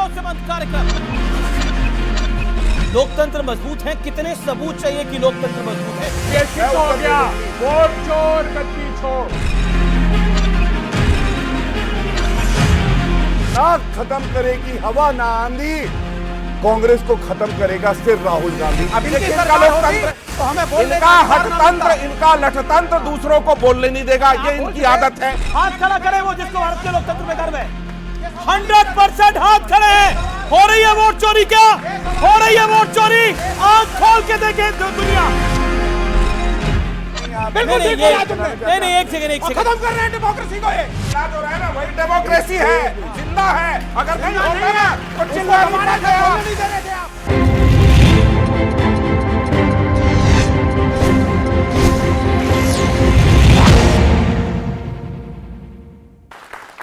भरोसेमंद कार्यक्रम। लोकतंत्र मजबूत है, कितने सबूत चाहिए कि लोकतंत्र मजबूत है? ये सिद्ध हो गया, वोट चोर गद्दी छोड़। ना खत्म करेगी हवा ना आंधी, कांग्रेस को खत्म करेगा सिर्फ राहुल गांधी। अभी देखिए इनका लोकतंत्र, तो हमें बोलने इनका हटतंत्र, इनका लठतंत्र दूसरों को बोलने नहीं देगा, ये इनकी आदत है। हाथ खड़ा करे वो जिसको भारत के लोकतंत्र में गर्व है। 100% हाथ खड़े हैं। हो रही है वोट चोरी, क्या हो रही है वोट चोरी? आंख खोल के देखे दुनिया। बिल्कुल ठीक बोला तुमने। नहीं एक सेकंड खत्म कर रहे हैं डेमोक्रेसी को। ये जो है ना वही डेमोक्रेसी है, जिंदा है। अगर नहीं होता ना तो चिल्ला नहीं दे रहे थे आप।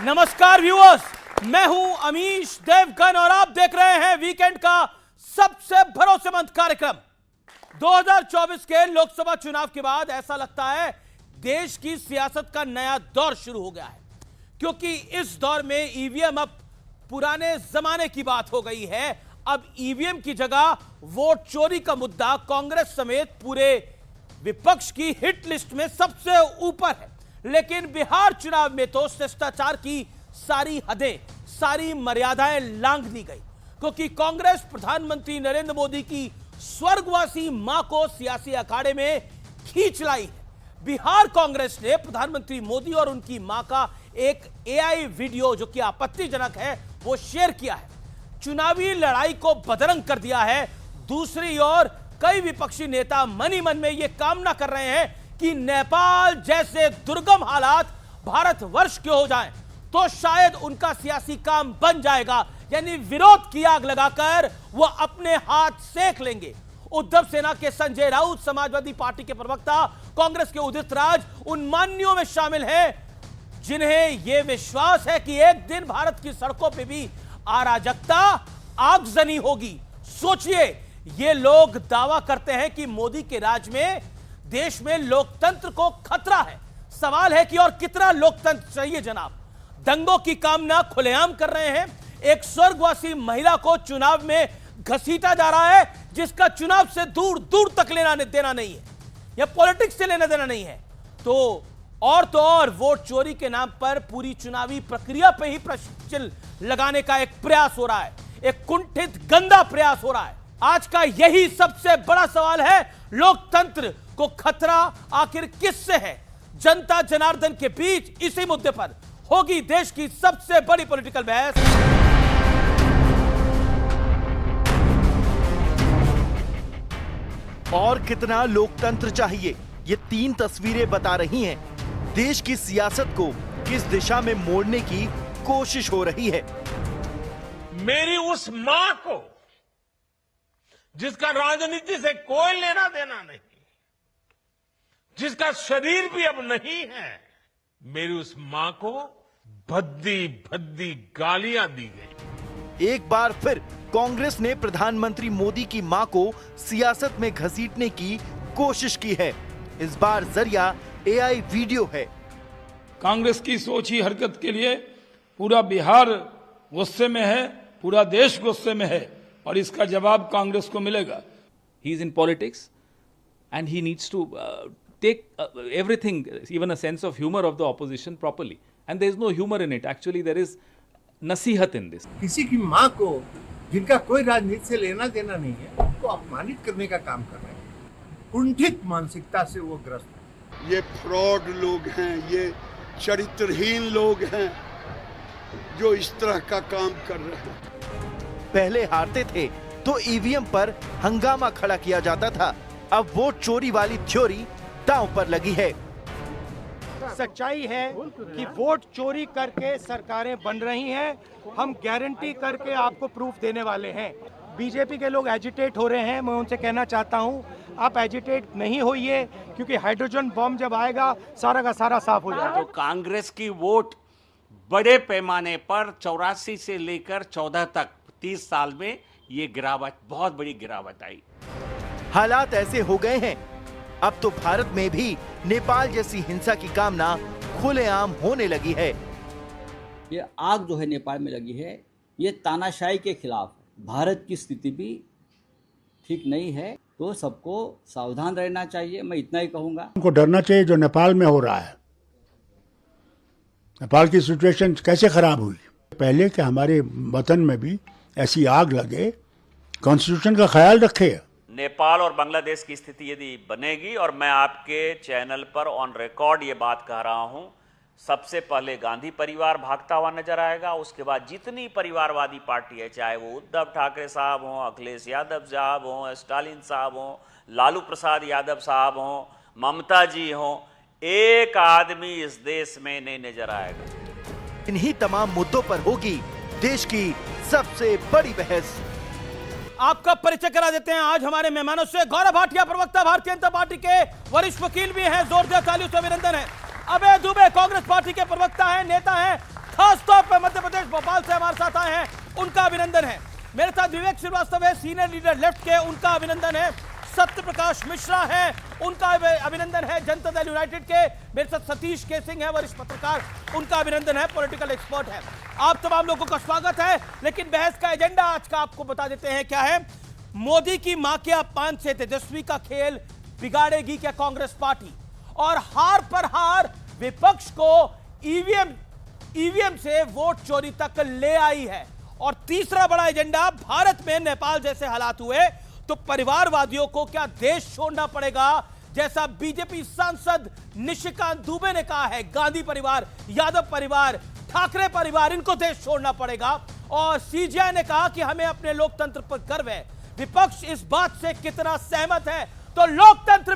नमस्कार व्यूअर्स, मैं हूं अमीश देवगन और आप देख रहे हैं वीकेंड का सबसे भरोसेमंद कार्यक्रम। 2024 के लोकसभा चुनाव के बाद ऐसा लगता है देश की सियासत का नया दौर शुरू हो गया है, क्योंकि इस दौर में ईवीएम अब पुराने जमाने की बात हो गई है। अब ईवीएम की जगह वोट चोरी का मुद्दा कांग्रेस समेत पूरे विपक्ष की हिट लिस्ट में सबसे ऊपर है। लेकिन बिहार चुनाव में तो शिष्टाचार की सारी हदें, सारी मर्यादाएं लांघ दी गई, क्योंकि कांग्रेस प्रधानमंत्री नरेंद्र मोदी की स्वर्गवासी मां को सियासी अखाड़े में खींच लाई है। बिहार कांग्रेस ने प्रधानमंत्री मोदी और उनकी मां का एक एआई वीडियो, जो कि आपत्तिजनक है, वो शेयर किया है। चुनावी लड़ाई को बदरंग कर दिया है। दूसरी ओर कई विपक्षी नेता मन ही मन में यह कामना कर रहे हैं कि नेपाल जैसे दुर्गम हालात भारतवर्ष के हो जाएं, तो शायद उनका सियासी काम बन जाएगा, यानी विरोध की आग लगाकर वो अपने हाथ सेक लेंगे। उद्धव सेना के संजय राउत, समाजवादी पार्टी के प्रवक्ता, कांग्रेस के उदित राज उन मान्यों में शामिल हैं जिन्हें यह विश्वास है कि एक दिन भारत की सड़कों पे भी अराजकता, आगजनी होगी। सोचिए, ये लोग दावा करते हैं कि मोदी के राज में देश में लोकतंत्र को खतरा है। सवाल है कि और कितना लोकतंत्र चाहिए जनाब? दंगों की कामना खुलेआम कर रहे हैं। एक स्वर्गवासी महिला को चुनाव में घसीटा जा रहा है, जिसका चुनाव से दूर दूर तक लेना देना नहीं है, या पॉलिटिक्स से लेना देना नहीं है। तो और वोट चोरी के नाम पर पूरी चुनावी प्रक्रिया पे ही प्रश्न लगाने का एक प्रयास हो रहा है, एक कुंठित गंदा प्रयास हो रहा है। आज का यही सबसे बड़ा सवाल है, लोकतंत्र को खतरा आखिर किससे है? जनता जनार्दन के बीच इसी मुद्दे पर होगी देश की सबसे बड़ी पॉलिटिकल बहस। और कितना लोकतंत्र चाहिए, ये 3 तस्वीरें बता रही हैं देश की सियासत को किस दिशा में मोड़ने की कोशिश हो रही है। मेरी उस मां को, जिसका राजनीति से कोई लेना देना नहीं, जिसका शरीर भी अब नहीं है, मेरी उस मां को भद्दी भद्दी गालियां दी गई। एक बार फिर कांग्रेस ने प्रधानमंत्री मोदी की मां को सियासत में घसीटने की कोशिश की है। इस बार जरिया एआई वीडियो है। कांग्रेस की सोच ही हरकत के लिए पूरा बिहार गुस्से में है, पूरा देश गुस्से में है, और इसका जवाब कांग्रेस को मिलेगा। He is in politics and he needs to take everything, even a sense of humor of the opposition properly. And there is no humor in it. Actually, there is nasihat in this. किसी की माँ को, जिनका कोई राजनीति से लेना देना नहीं है, उनको अपमानित करने का काम कर रहे हैं। कुंठित मानसिकता से वो ग्रस्त है। ये फ्रॉड लोग हैं, ये चरित्रहीन लोग हैं जो इस तरह का काम कर रहे हैं। पहले हारते थे तो ईवीएम पर हंगामा खड़ा किया जाता था, अब वोट चोरी वाली थ्योरी दांव पर लगी है। सच्चाई है कि वोट चोरी करके सरकारें बन रही हैं। हम गारंटी करके आपको प्रूफ देने वाले हैं। बीजेपी के लोग एजिटेट हो रहे हैं, मैं उनसे कहना चाहता हूं, आप एजिटेट नहीं होइए, क्योंकि हाइड्रोजन बॉम्ब जब आएगा सारा का सारा साफ हो जाएगा। तो कांग्रेस की वोट बड़े पैमाने पर 84 से लेकर 14 तक 30 साल में ये गिरावट, बहुत बड़ी गिरावट आई। हालात ऐसे हो गए हैं, अब तो भारत में भी नेपाल जैसी हिंसा की कामना खुलेआम होने लगी है। ये आग जो है नेपाल में लगी है, ये तानाशाही के खिलाफ है। भारत की स्थिति भी ठीक नहीं है, तो सबको सावधान रहना चाहिए, मैं इतना ही कहूँगा। उनको डरना चाहिए जो नेपाल में हो रहा है। नेपाल की सिचुएशन कैसे खराब हुई, पहले कि हमारे वतन में भी ऐसी आग लगे, कॉन्स्टिट्यूशन का ख्याल रखे। नेपाल और बांग्लादेश की स्थिति यदि बनेगी, और मैं आपके चैनल पर ऑन रिकॉर्ड ये बात कह रहा हूं, सबसे पहले गांधी परिवार भागता हुआ नजर आएगा, उसके बाद जितनी परिवारवादी पार्टी है, चाहे वो उद्धव ठाकरे साहब हों, अखिलेश यादव साहब हों, स्टालिन साहब हों, लालू प्रसाद यादव साहब हों, ममता जी हों, एक आदमी इस देश में नहीं नजर आएगा। इन्हीं तमाम मुद्दों पर होगी देश की सबसे बड़ी बहस। आपका परिचय करा देते हैं आज हमारे मेहमानों से। गौरव भाटिया, प्रवक्ता भारतीय जनता पार्टी के, वरिष्ठ वकील भी हैं, जोरदार तालियों से अभिनंदन है। अभय दुबे कांग्रेस पार्टी के प्रवक्ता हैं, नेता हैं, खासतौर पर मध्य प्रदेश भोपाल से हमारे साथ आए हैं, उनका अभिनंदन है। मेरे साथ विवेक श्रीवास्तव है, सीनियर लीडर लेफ्ट के, उनका अभिनंदन है। सत्य प्रकाश मिश्रा है, उनका अभिनंदन है, जनता दल यूनाइटेड के। मेरे साथ सतीश के सिंह है, वरिष्ठ पत्रकार, उनका अभिनंदन है, पॉलिटिकल एक्सपर्ट है। आप तमाम लोगों का स्वागत है। लेकिन बहस का एजेंडा आज का आपको बता देते हैं क्या है। मोदी की मां के अपमान से तेजस्वी का खेल बिगाड़ेगी क्या कांग्रेस पार्टी, और हार पर हार विपक्ष को ईवीएम से वोट चोरी तक ले आई है। और तीसरा बड़ा एजेंडा, भारत में नेपाल जैसे हालात हुए तो परिवारवादियों को क्या देश छोड़ना पड़ेगा, जैसा बीजेपी सांसद निशिकांत दुबे ने कहा है। गांधी परिवार, यादव परिवार, ठाकरे परिवार, इनको देश छोड़ना पड़ेगा। और सीजेआई ने कहा कि हमें अपने लोकतंत्र पर गर्व है। विपक्ष इस बात से कितना सहमत है, तो लोकतंत्र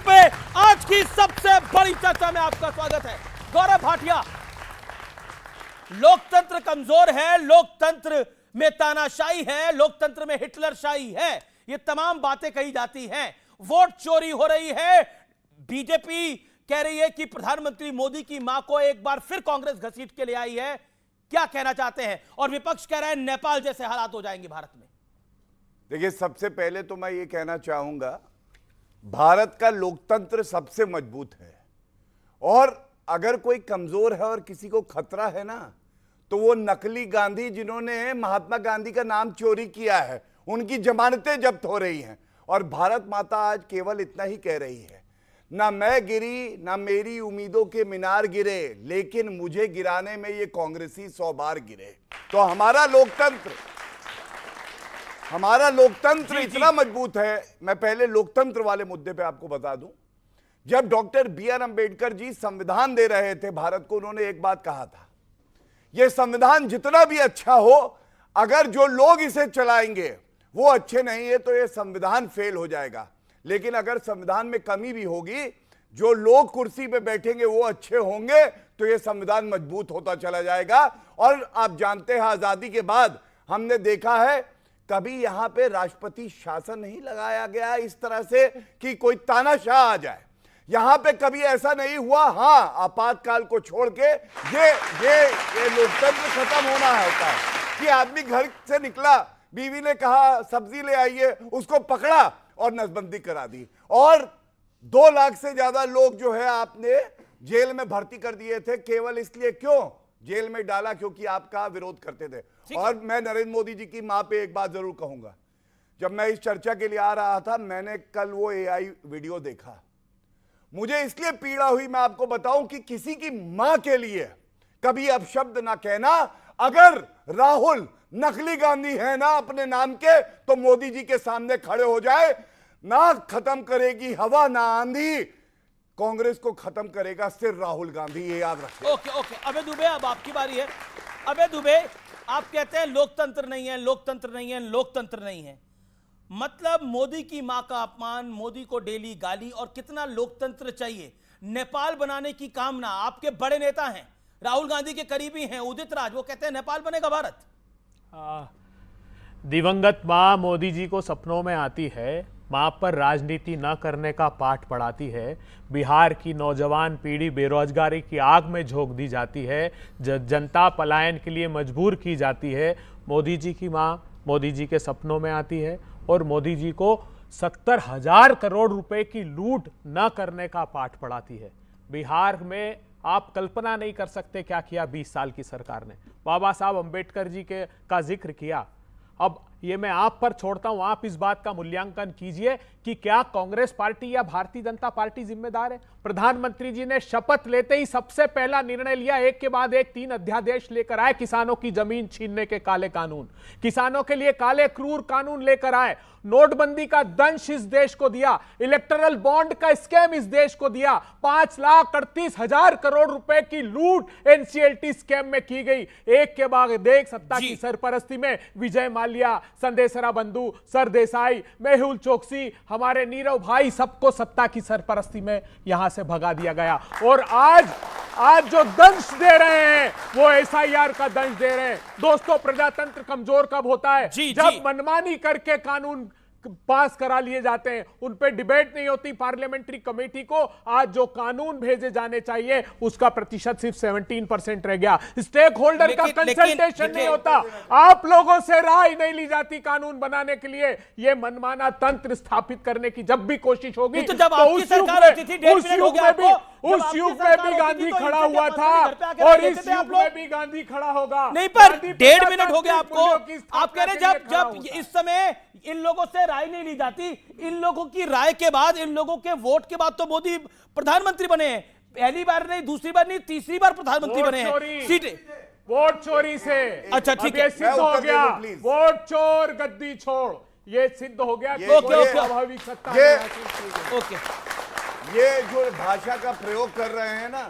पे आज की सबसे बड़ी चर्चा में आपका स्वागत है। गौरव भाटिया, लोकतंत्र कमजोर है, लोकतंत्र में तानाशाही है, लोकतंत्र में हिटलरशाही है, ये तमाम बातें कही जाती हैं। वोट चोरी हो रही है, बीजेपी कह रही है कि प्रधानमंत्री मोदी की मां को एक बार फिर कांग्रेस घसीट के ले आई है। क्या कहना चाहते हैं? और विपक्ष कह रहा है नेपाल जैसे हालात हो जाएंगे भारत में। देखिए, सबसे पहले तो मैं ये कहना चाहूंगा, भारत का लोकतंत्र सबसे मजबूत है, और अगर कोई कमजोर है और किसी को खतरा है ना, तो वो नकली गांधी जिन्होंने महात्मा गांधी का नाम चोरी किया है, उनकी जमानतें जब्त हो रही हैं। और भारत माता आज केवल इतना ही कह रही है, ना मैं गिरी, ना मेरी उम्मीदों के मीनार गिरे, लेकिन मुझे गिराने में ये कांग्रेसी 100 बार गिरे। तो हमारा लोकतंत्र इतना मजबूत है। मैं पहले लोकतंत्र वाले मुद्दे पे आपको बता दूं, जब डॉक्टर BR अंबेडकर जी संविधान दे रहे थे भारत को, उन्होंने एक बात कहा था, यह संविधान जितना भी अच्छा हो, अगर जो लोग इसे चलाएंगे वो अच्छे नहीं है तो यह संविधान फेल हो जाएगा। लेकिन अगर संविधान में कमी भी होगी, जो लोग कुर्सी पे बैठेंगे वो अच्छे होंगे, तो यह संविधान मजबूत होता चला जाएगा। और आप जानते हैं, आजादी के बाद हमने देखा है, कभी यहां पे राष्ट्रपति शासन नहीं लगाया गया इस तरह से कि कोई तानाशाह आ जाए। यहां पे कभी ऐसा नहीं हुआ। हां, आपातकाल को छोड़ के ये लोकतंत्र खत्म होना होता है कि आदमी घर से निकला, बीवी ने कहा सब्जी ले आइए, उसको पकड़ा और नसबंदी करा दी। और 2 लाख से ज्यादा लोग जो है आपने जेल में भर्ती कर दिए थे, केवल इसलिए, क्यों जेल में डाला? क्योंकि आपका विरोध करते थे। और मैं नरेंद्र मोदी जी की मां पे एक बात जरूर कहूंगा, जब मैं इस चर्चा के लिए आ रहा था, मैंने कल वो AI वीडियो देखा, मुझे इसलिए पीड़ा हुई, मैं आपको बताऊं, कि किसी की मां के लिए कभी अपशब्द ना कहना। अगर राहुल नकली गांधी है ना अपने नाम के, तो मोदी जी के सामने खड़े हो जाए। ना खत्म करेगी हवा ना आंधी, कांग्रेस को खत्म करेगा सिर्फ राहुल गांधी, ये याद रखें। ओके, अभय दुबे, अब आपकी बारी है। अभय दुबे, आप कहते हैं लोकतंत्र नहीं है, लोकतंत्र नहीं है, लोकतंत्र नहीं है, मतलब मोदी की मां का अपमान, मोदी को डेली गाली, और कितना लोकतंत्र चाहिए? नेपाल बनाने की कामना, आपके बड़े नेता हैं, राहुल गांधी के करीबी हैं उदित राज, वो कहते हैं नेपाल बनेगा भारत। दिवंगत मां मोदी जी को सपनों में आती है, मां पर राजनीति न करने का पाठ पढ़ाती है। बिहार की नौजवान पीढ़ी बेरोजगारी की आग में झोंक दी जाती है, जनता पलायन के लिए मजबूर की जाती है। मोदी जी की मां मोदी जी के सपनों में आती है और मोदी जी को 70,000 करोड़ रुपए की लूट न करने का पाठ पढ़ाती है। बिहार में आप कल्पना नहीं कर सकते क्या किया 20 साल की सरकार ने। बाबा साहब अंबेडकर जी का जिक्र किया। अब ये मैं आप पर छोड़ता हूं, आप इस बात का मूल्यांकन कीजिए कि क्या कांग्रेस पार्टी या भारतीय जनता पार्टी जिम्मेदार है। प्रधानमंत्री जी ने शपथ लेते ही सबसे पहला निर्णय लिया, एक के बाद एक 3 अध्यादेश लेकर आए, किसानों की जमीन छीनने के काले कानून, किसानों के लिए काले क्रूर कानून लेकर आए, नोटबंदी का दंश इस देश को दिया, इलेक्टोरल बॉन्ड का स्कैम इस देश को दिया, 5,38,000 करोड़ रुपए की लूट एनसीएलटी स्कैम में की गई। एक के बाद एक सत्ता की सरपरस्ती में विजय माल्या, संदेशरा बंधु, सरदेसाई, मेहुल चोकसी, हमारे नीरव भाई, सबको सत्ता की सरपरस्ती में यहां से भगा दिया गया। और आज जो दंश दे रहे हैं वो एसआईआर का दंश दे रहे हैं। दोस्तों, प्रजातंत्र कमजोर कब होता है? जब मनमानी करके कानून पास करा लिए जाते हैं, उन पे डिबेट नहीं होती पार्लियामेंट्री कमेटी को। आज जो कानून भेजे जाने चाहिए उसका प्रतिशत सिर्फ 17% रह गया। स्टेक होल्डर का कंसल्टेशन नहीं होता, आप लोगों से राय नहीं ली जाती कानून बनाने के लिए। ये मनमाना तंत्र स्थापित करने की जब भी कोशिश होगी तो जब आपकी सरकार होती थी, उस युग में भी गांधी खड़ा हुआ था और इस युग में भी गांधी खड़ा होगा। नहीं, पर 1.5 मिनट हो गया आपको। आप कह रहे जब इस समय इन लोगों से राय नहीं ली जाती, इन लोगों की राय के बाद, इन लोगों के वोट के बाद तो मोदी प्रधानमंत्री बने हैं। पहली बार नहीं, दूसरी बार नहीं, तीसरी बार प्रधानमंत्री बने हैं। सीटें वोट चोरी से, अच्छा ठीक है, सिद्ध हो गया, वोट चोर गद्दी छोड़, ये सिद्ध हो गया। स्वाभाविक सत्ता। ये जो भाषा का प्रयोग कर रहे हैं ना,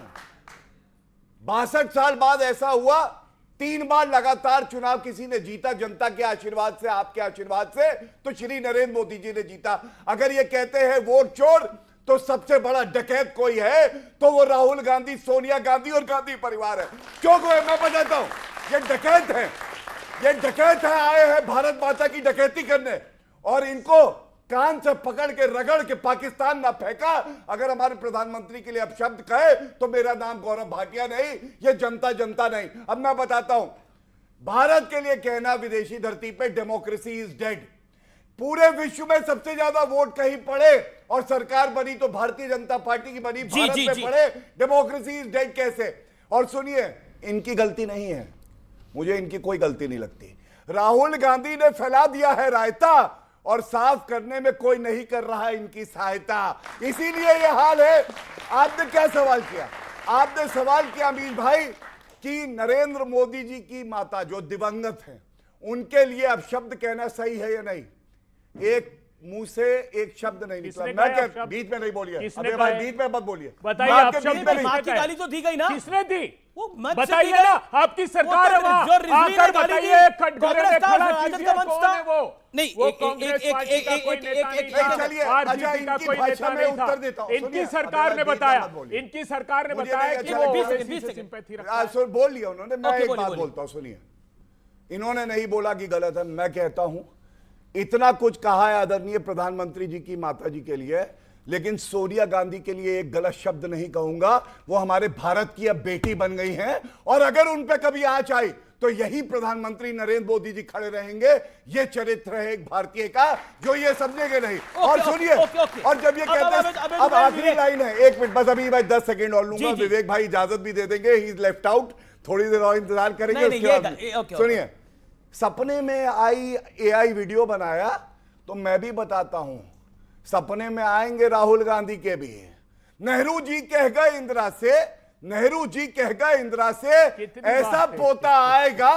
62 साल बाद ऐसा हुआ, 3 बार लगातार चुनाव किसी ने जीता, जनता के आशीर्वाद से, आपके आशीर्वाद से, तो श्री नरेंद्र मोदी जी ने जीता। अगर ये कहते हैं वोट चोर, तो सबसे बड़ा डकैत कोई है तो वो राहुल गांधी, सोनिया गांधी और गांधी परिवार है। क्यों कोई? मैं बताता हूं, ये डकैत है, ये डकैत है, आए हैं भारत माता की डकैती करने, और इनको कान से पकड़ के रगड़ के पाकिस्तान ना फेंका। अगर हमारे प्रधानमंत्री के लिए अपशब्द कहे तो मेरा नाम गौरव भाटिया नहीं, ये जनता जनता नहीं। अब मैं बताता हूं, भारत के लिए कहना विदेशी धरती पे डेमोक्रेसी इज डेड। पूरे विश्व में सबसे ज्यादा वोट कहीं पड़े और सरकार बनी तो भारतीय जनता पार्टी की बनी, भारत में पड़े। डेमोक्रेसी इज डेड कैसे? और सुनिए, इनकी गलती नहीं है, मुझे इनकी कोई गलती नहीं लगती। राहुल गांधी ने फैला दिया है रायता और साफ करने में कोई नहीं कर रहा है इनकी सहायता, इसीलिए यह हाल है। आपने क्या सवाल किया? आपने सवाल किया अमीश भाई कि नरेंद्र मोदी जी की माता जो दिवंगत हैं, उनके लिए अब शब्द कहना सही है या नहीं? एक मुंह से एक शब्द नहीं निकला। मैं क्या बीच में नहीं बोलिए, अबे भाई बीच में मत बोलिए। बताइए, मां की गाली तो दी गई ना? किसने दी? बताइए ना, आपकी सरकार है वहां, आकर बताइए, कटघरे में खड़ा कीजिए, कौन है वो? नहीं, वो कांग्रेस पार्टी का कोई नेता नहीं था, चलिए, आरजेडी का कोई नेता नहीं था। इनकी सरकार ने बताया, इनकी सरकार ने बताया कि वो सिंपैथी रखता है। बोल लिया उन्होंने। मैं एक बात बोलता हूं, सुनिए, इन्होंने नहीं बोला कि गलत है, मैं कहता हूं इतना कुछ कहा है आदरणीय प्रधानमंत्री जी की माता जी के लिए, लेकिन सोनिया गांधी के लिए एक गलत शब्द नहीं कहूंगा। वो हमारे भारत की अब बेटी बन गई हैं, और अगर उन पे कभी आंच आई तो यही प्रधानमंत्री नरेंद्र मोदी जी खड़े रहेंगे। ये चरित्र है एक भारतीय का जो ये समझेंगे नहीं। और सुनिए, और जब ये कहते हैं, अब आखिरी लाइन है, 1 मिनट बस, अभी भाई 10 सेकेंड और लूंगा, विवेक भाई इजाजत भी दे देंगे, ही इज लेफ्ट आउट, थोड़ी देर और इंतजार करेंगे उसके बाद। सुनिए, सपने में आई एआई वीडियो बनाया, तो मैं भी बताता हूं, सपने में आएंगे राहुल गांधी के भी। नेहरू जी कह गए इंदिरा से, नेहरू जी कह गए इंदिरा से, ऐसा पोता आएगा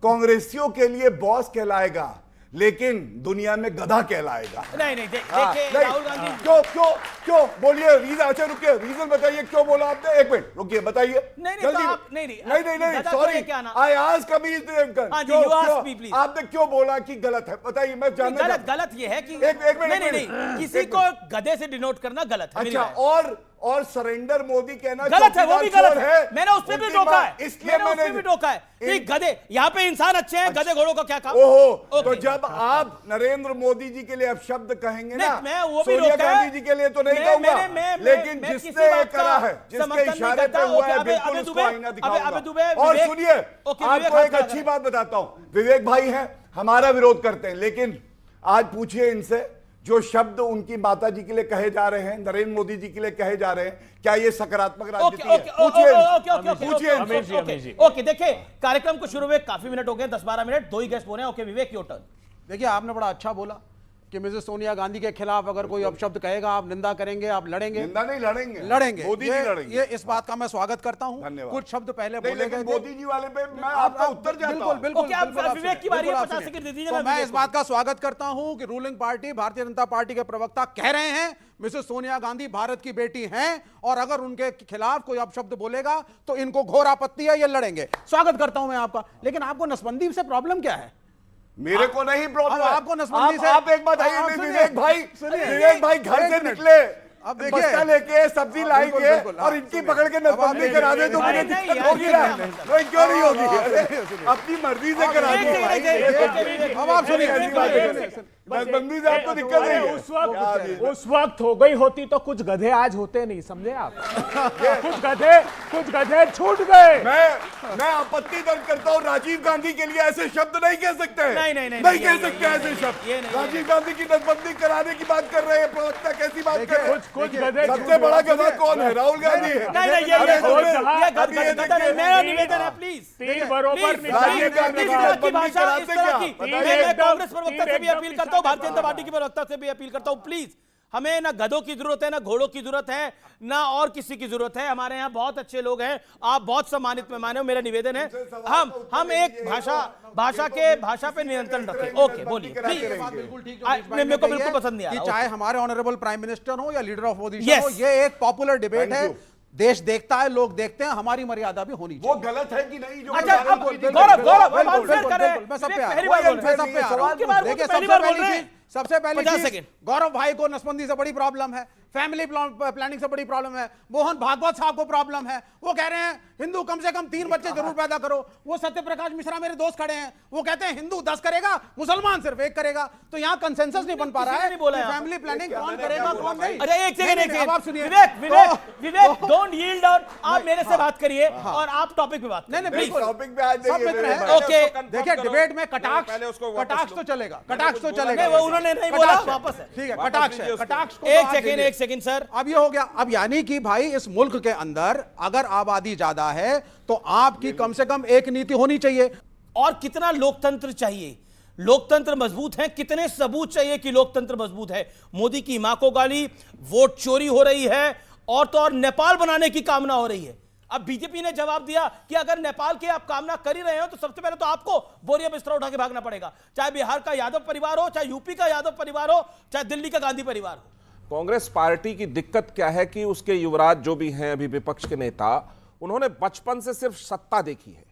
कांग्रेसियों के लिए बॉस कहलाएगा, लेकिन दुनिया में गधा कहलाएगा। नहीं देखिए, राहुल गांधी क्यों बोलिए रीजन। अच्छा रुकिए, रीजन बताइए क्यों बोला आपने? 1 मिनट रुकिए, बताइए जल्दी। नहीं सॉरी, आई आस्क कमीज देवगन, आपने क्यों बोला कि गलत है? बताइए, मैं जानना। गलत ये है कि नहीं, किसी को गधे से डिनोट करना गलत है। अच्छा, और सरेंडर मोदी कहना गलत है, वो भी गलत है। मैंने उस पर भी टोका है, इसलिए मैंने भी टोका है कि गधे, यहाँ पे इंसान अच्छे हैं, गधे घोड़ों का क्या काम? ओहो, तो जब आप नरेंद्र मोदी जी के लिए अब शब्द कहेंगे ना, मैं वो भी सोनिया गांधी जी के लिए तो नहीं कहूंगा, लेकिन जिसने ये करा है, जिसके इशारे पे हुआ है, बिल्कुल उसको आईना दिखाऊंगा। और सुनिए, आपको एक अच्छी बात बताता हूं, विवेक भाई हैं, हमारा विरोध करते हैं, लेकिन आज पूछिए इनसे, जो शब्द उनकी माता जी के लिए कहे जा रहे हैं, नरेंद्र मोदी जी के लिए कहे जा रहे हैं, क्या ये सकारात्मक राजनीति है? ओके, देखिए कार्यक्रम को शुरू हुए काफी मिनट हो गए, 10-12 मिनट, 2 ही गेस्ट बोले। Okay Vivek, your turn. देखिए, आपने बड़ा अच्छा बोला कि मिसेस सोनिया गांधी के खिलाफ अगर कोई अपशब्द कहेगा आप निंदा करेंगे, आप लड़ेंगे। निंदा नहीं, लड़ेंगे, लड़ेंगे। मोदी जी लड़ेंगे। ये इस बात का मैं स्वागत करता हूं। धन्यवाद। कुछ शब्द पहले बोले गए, मोदी जी वाले पे मैं आपका उत्तर चाहता हूं। बिल्कुल, विवेक की बारी है, 50 सेकंड दे दीजिए ना। मैं इस बात का स्वागत करता हूं कि ruling party Bharatiya Janata party के प्रवक्ता कह रहे हैं मिसेस सोनिया गांधी भारत की बेटी हैं और अगर उनके खिलाफ कोई अपशब्द बोलेगा तो इनको घोर आपत्ति है, ये लड़ेंगे। स्वागत करता हूं मैं आपका। लेकिन आपको नसबंदी से प्रॉब्लम क्या है? मेरे को नहीं प्रॉब्लम, आपको नसबंदी से आप एक बात आइए, विवेक भाई घर से निकले, अब देखिए, बस्ता लेके सब्जी लाएंगे और इनकी पकड़ के नसबंदी करा दे तो मुझे दिक्कत होगी ना? नहीं, क्यों नहीं होगी? अपनी मर्जी से करा दो। अब आप सुनिए, नसबंदी से आपको दिक्कत नहीं है। उस वक्त हो गई होती तो कुछ गधे आज होते नहीं, समझे आप? कुछ गधे छूट गए। मैं आपत्ति दर्ज करता हूँ, राजीव गांधी के लिए ऐसे शब्द नहीं कह सकते। नहीं कह सकते ऐसे शब्द। राजीव गांधी की नसबंदी कराने की बात कर रहे हैं प्रवक्ता, कैसी बात कर रहे हैं? कुछ गधे सबसे बड़ा गधा कौन है? राहुल गांधी है। मेरा निवेदन है, प्लीज तीन बरोबर कांग्रेस प्रवक्ता से भी अपील करता हूं, भारतीय जनता पार्टी की प्रवक्ता से भी अपील करता हूं, प्लीज हमें ना गधों की जरूरत है, ना घोड़ों की जरूरत है, ना और किसी की जरूरत है। हमारे यहाँ बहुत अच्छे लोग हैं, आप बहुत सम्मानित मेहमान हो। मेरा निवेदन है हम एक भाषा पे नियंत्रण रखें। ओके, बोलिए प्लीज। मेरे को बिल्कुल पसंद नहीं आ रहा। चाहे हमारे ऑनरेबल प्राइम मिनिस्टर हो या लीडर ऑफ अपोजिशन हो, ये एक पॉपुलर डिबेट है। देश देखता है, लोग देखते हैं, हमारी मर्यादा भी होनी चाहिए। वो गलत है कि नहीं? जो अच्छा, सबसे पहले चीज, गौरव भाई को नसबंदी से बड़ी प्रॉब्लम है, फैमिली प्लानिंग से बड़ी प्रॉब्लम है, मोहन भागवत साहब को प्रॉब्लम है। वो कह रहे हैं हिंदू कम से कम 3 बच्चे जरूर पैदा करो। वो सत्यप्रकाश मिश्रा मेरे दोस्त खड़े हैं, वो कहते हैं हिंदू 10 करेगा, मुसलमान सिर्फ 1 करेगा। तो यहाँ कंसेंसस नहीं बन पा रहा है। फैमिली प्लानिंग कौन करेगा, कौन नहीं? अरे एक सेकंड, आप सुनिए। विवेक डोंट यील्ड आउट। आप मेरे से बात करिए और आप टॉपिक पे बात। नहीं, टॉपिक पे आज ओके, देखिए डिबेट में कटाक्ष तो चलेगा, कटाक्ष तो चलेगा। उन्होंने नहीं बोला, वापस है। ठीक है, कटाक्ष को एक सेकंड सर। अब ये हो गया। अब यानी कि भाई इस मुल्क के अंदर अगर आबादी ज्यादा है तो आपकी कम से कम एक नीति होनी चाहिए। और कितना लोकतंत्र चाहिए? लोकतंत्र मजबूत है, कितने सबूत चाहिए कि लोकतंत्र मजबूत है? मोदी की मां को गाली, वोट चोरी हो रही है और तो और नेपाल बनाने की कामना हो रही है। अब बीजेपी ने जवाब दिया कि अगर नेपाल की आप कामना कर ही रहे हो तो सबसे पहले तो आपको बोरिया बिस्तरा उठा के भागना पड़ेगा, चाहे बिहार का यादव परिवार हो, चाहे यूपी का यादव परिवार हो, चाहे दिल्ली का गांधी परिवार हो। कांग्रेस पार्टी की दिक्कत क्या है कि उसके युवराज जो भी हैं अभी विपक्ष के नेता, उन्होंने बचपन से सिर्फ सत्ता देखी है।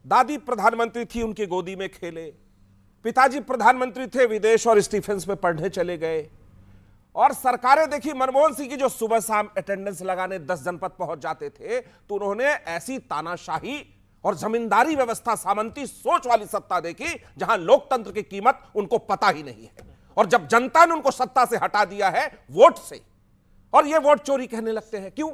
दादी प्रधानमंत्री थी, उनकी गोदी में खेले, पिताजी प्रधानमंत्री थे, विदेश और स्टीफेंस में पढ़ने चले गए, और सरकारें देखी मनमोहन सिंह की जो सुबह शाम अटेंडेंस लगाने 10 जनपद पहुंच जाते थे, तो उन्होंने ऐसी तानाशाही और जमींदारी व्यवस्था, सामंती सोच वाली सत्ता देखी जहां लोकतंत्र की कीमत उनको पता ही नहीं है। और जब जनता ने उनको सत्ता से हटा दिया है वोट से, और ये वोट चोरी कहने लगते हैं, क्यों?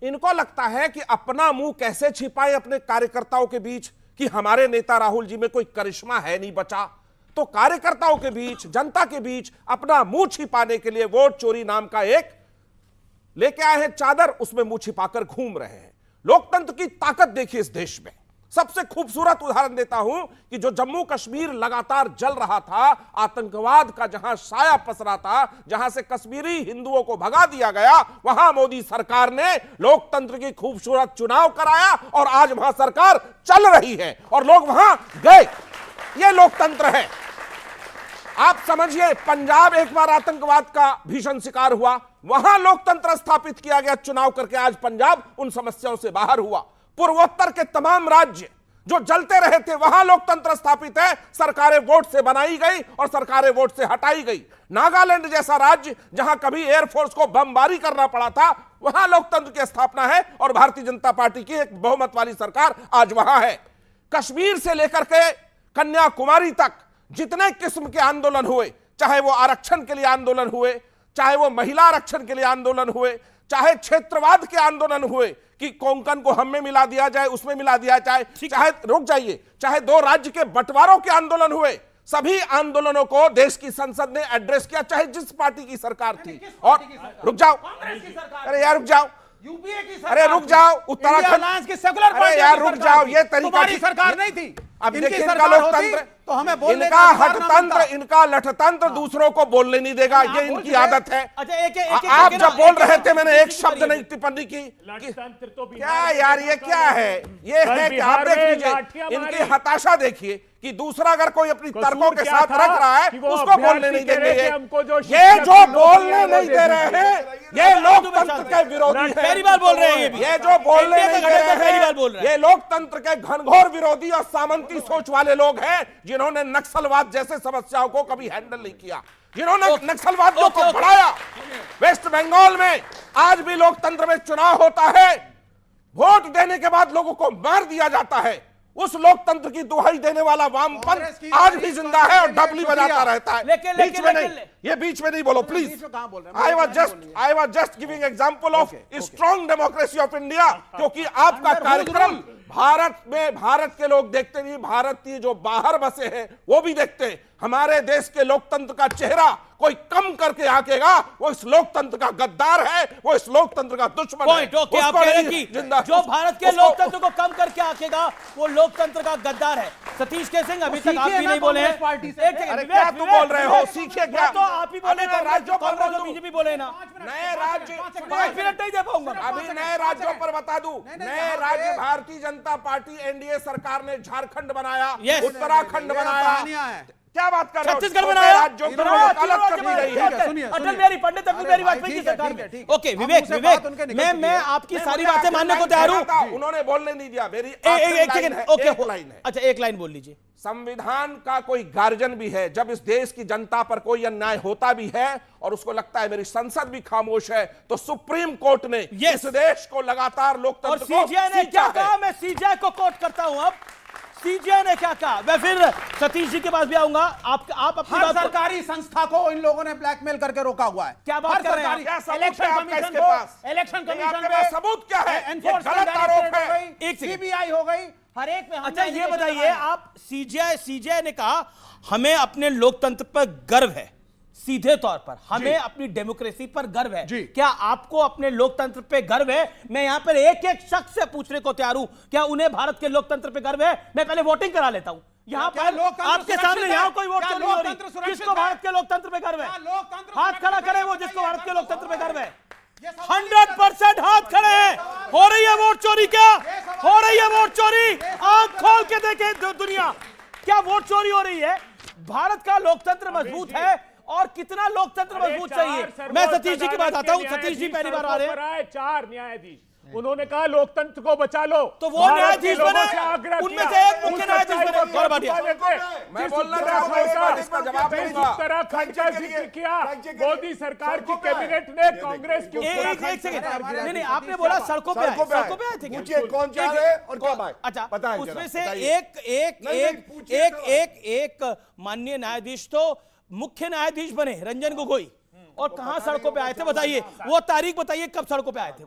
इनको लगता है कि अपना मुंह कैसे छिपाए अपने कार्यकर्ताओं के बीच, कि हमारे नेता राहुल जी में कोई करिश्मा है नहीं बचा, तो कार्यकर्ताओं के बीच, जनता के बीच अपना मुंह छिपाने के लिए वोट चोरी नाम का एक लेके आए हैं चादर, उसमें मुंह छिपाकर घूम रहे हैं। लोकतंत्र की ताकत देखिए इस देश में। सबसे खूबसूरत उदाहरण देता हूं कि जो जम्मू कश्मीर लगातार जल रहा था, आतंकवाद का जहां साया पसरा था, जहां से कश्मीरी हिंदुओं को भगा दिया गया, वहां मोदी सरकार ने लोकतंत्र की खूबसूरत चुनाव कराया और आज वहां सरकार चल रही है और लोग वहां गए। यह लोकतंत्र है। आप समझिए, पंजाब एक बार आतंकवाद का भीषण शिकार हुआ, वहां लोकतंत्र स्थापित किया गया चुनाव करके, आज पंजाब उन समस्याओं से बाहर हुआ। पूर्वोत्तर के तमाम राज्य जो जलते रहे थे, वहां लोकतंत्र स्थापित है, सरकारें वोट से बनाई गई और सरकारें वोट से हटाई गई। नागालैंड जैसा राज्य जहां कभी एयरफोर्स को बमबारी करना पड़ा था, वहां लोकतंत्र की स्थापना है और भारतीय जनता पार्टी की एक बहुमत वाली सरकार आज वहां है। कश्मीर से लेकर के कन्याकुमारी तक जितने किस्म के आंदोलन हुए, चाहे वो आरक्षण के लिए आंदोलन हुए, चाहे वो महिला आरक्षण के लिए आंदोलन हुए, चाहे क्षेत्रवाद के आंदोलन हुए कि कोंकण को हम में मिला दिया जाए, उसमें मिला दिया जाए, चाहे रुक जाइए, चाहे 2 राज्य के बंटवारों के आंदोलन हुए, सभी आंदोलनों को देश की संसद ने एड्रेस किया, चाहे जिस पार्टी की सरकार थी। और रुक जाओ, अरे यार रुक जाओ, यूपीए की सरकार, अरे रुक जाओ, उत्तराखंड अलायंस की सेकुलर अरे पार्टी यार की रुक सरकार जाओ, थी। ये तरीका तुम्हारी सरकार नहीं थी। अब इनकी देखिए इनका सरकार होती लोकतंत्र, तो हमें बोलने इनका का अधिकार ना हठतंत्र, मिलता। इनका लठतंत्र दूसरों को बोलने नहीं देगा, ये इनकी आदत है। अच्छा आप जब बोल रहे थे मैंने एक शब्द नहीं टिप्पणी की। क्या यार ये क्या है? ये है कि आप देख लीजिए इनकी हताशा देखिए कि दूसरा अगर कोई अपनी तर्कों के साथ रख रहा है उसको बोलने नहीं देंगे। ये जो बोलने नहीं दे रहे हैं ये लोकतंत्र के विरोधी हैं। पहली बार बोल रहे हैं ये जो बोलने नहीं दे रहे हैं ये लोकतंत्र के घनघोर विरोधी और सामंती सोच वाले लोग हैं जिन्होंने नक्सलवाद जैसे समस्याओं को कभी हैंडल नहीं किया, जिन्होंने नक्सलवादियों को बढ़ाया। वेस्ट बंगाल में आज भी लोकतंत्र में चुनाव होता है, वोट देने के बाद लोगों को मार दिया जाता है। उस लोकतंत्र की दुहाई देने वाला वामपंथ आज भी जिंदा है और डबली बजाता रहता है। बीच में नहीं, ये बीच में नहीं बोलो please. I was just giving example of strong democracy of India, क्योंकि आपका कार्यक्रम भारत में भारत के लोग देखते नहीं, भारतीय जो बाहर बसे हैं वो भी देखते हैं। हमारे देश के लोकतंत्र का चेहरा कोई कम करके आकेगा वो इस लोकतंत्र का गद्दार है, वो इस लोकतंत्र का दुश्मन है। ओके, आप कह रहे हैं कि जो भारत के लोकतंत्र को कम करके आकेगा वो लोकतंत्र का गद्दार है। सतीश के सिंह अभी तक आप भी नहीं बोले हैं। अरे क्या तुम बोल रहे हो? सीखिए क्या? तो आप ही बोले, राज्यों पर बोल दूं, बीजेपी बोले ना। नए राज्य 5 मिनट नहीं दे पाऊंगा अभी। नए राज्यों पर बता दूं, नए राज्य भारतीय जनता पार्टी एनडीए सरकार ने झारखंड बनाया, उत्तराखंड बनाया। क्या बात कर रहे हो? छत्तीसगढ़ बनाया, राज्यों पर वकालत कर दी गई है। अटल बिहारी पंडित, अटल बिहारी वाजपेयी की सरकार में। ओके विवेक, मैं आपकी सारी बातें मानने को तैयार हूं। उन्होंने बोलने नहीं दिया। मेरी एक सेकंड, ओके लाइन है। अच्छा एक लाइन बोल लीजिए। संविधान का कोई गार्जियन भी है, जब इस देश की जनता पर कोई अन्याय होता भी है और उसको लगता है मेरी संसद भी खामोश है, तो सुप्रीम कोर्ट ने इस देश को लगातार लोकतंत्र और सीजीआई ने क्या कहा, मैं सीजीआई को कोट करता हूं। अब सीजीआई ने क्या कहा, मैं फिर सतीश जी के पास भी आऊंगा। आप अपनी हर सरकारी संस्था को इन लोगों ने ब्लैकमेल करके रोका हुआ है। क्या बात कर रहे हैं? क्या सबूत है इलेक्शन आपका कमीशन इसके पास? इलेक्शन कमीशन आपके पास सबूत क्या है? एनफोर्समेंट आरोप है। डायरेक्टरेट सीबीआई हो गई, हर एक में। अच्छा ये बताइए, आप सीजीआई ने कहा हमें अपने लोकतंत्र पर गर्व है, सीधे तौर पर हमें अपनी डेमोक्रेसी पर गर्व है। क्या आपको अपने लोकतंत्र पे गर्व है? मैं यहां पर एक एक शख्स से पूछने को तैयार हूं, क्या उन्हें भारत के लोकतंत्र पे गर्व है? मैं पहले वोटिंग करा लेता हूं यहां पर आपके सामने। यहां कोई वोट नहीं हो रही। जिसको भारत के लोकतंत्र पे गर्व है हाथ खड़ा करे, वो जिसको भारत के लोकतंत्र पे गर्व है। 100% हाथ खड़े हैं। हो रही है वोट चोरी? क्या हो रही है वोट चोरी? आंख खोल के देखे दुनिया, क्या वोट चोरी हो रही है? भारत का लोकतंत्र मजबूत है और कितना लोकतंत्र मजबूत चाहिए? मैं सतीश जी की बात आता हूँ। सतीश जी पहली बार आ रहे हैं। 4 न्यायाधीश, उन्होंने कहा लोकतंत्र को बचा लो, तो वो न्यायाधीश बने, उनमें से एक मुख्य न्यायाधीश बने। गौरव भाटिया, मैं बोलना चाहता हूं, इसका जवाब दूंगा। उत्तराखंड का जिक्र किया मोदी सरकार की कैबिनेट ने, कांग्रेस की। एक सेकंड, नहीं आपने बोला सड़कों पे आए थे। पूछिए कौन जा रहे हैं और कब आए? अच्छा बताएं, उसमें से एक एक माननीय न्यायाधीश तो मुख्य न्यायाधीश बने रंजन गोगोई, और कहां सड़कों पे आए थे बताइए? वो तारीख बताइए कब सड़कों पे आए थे?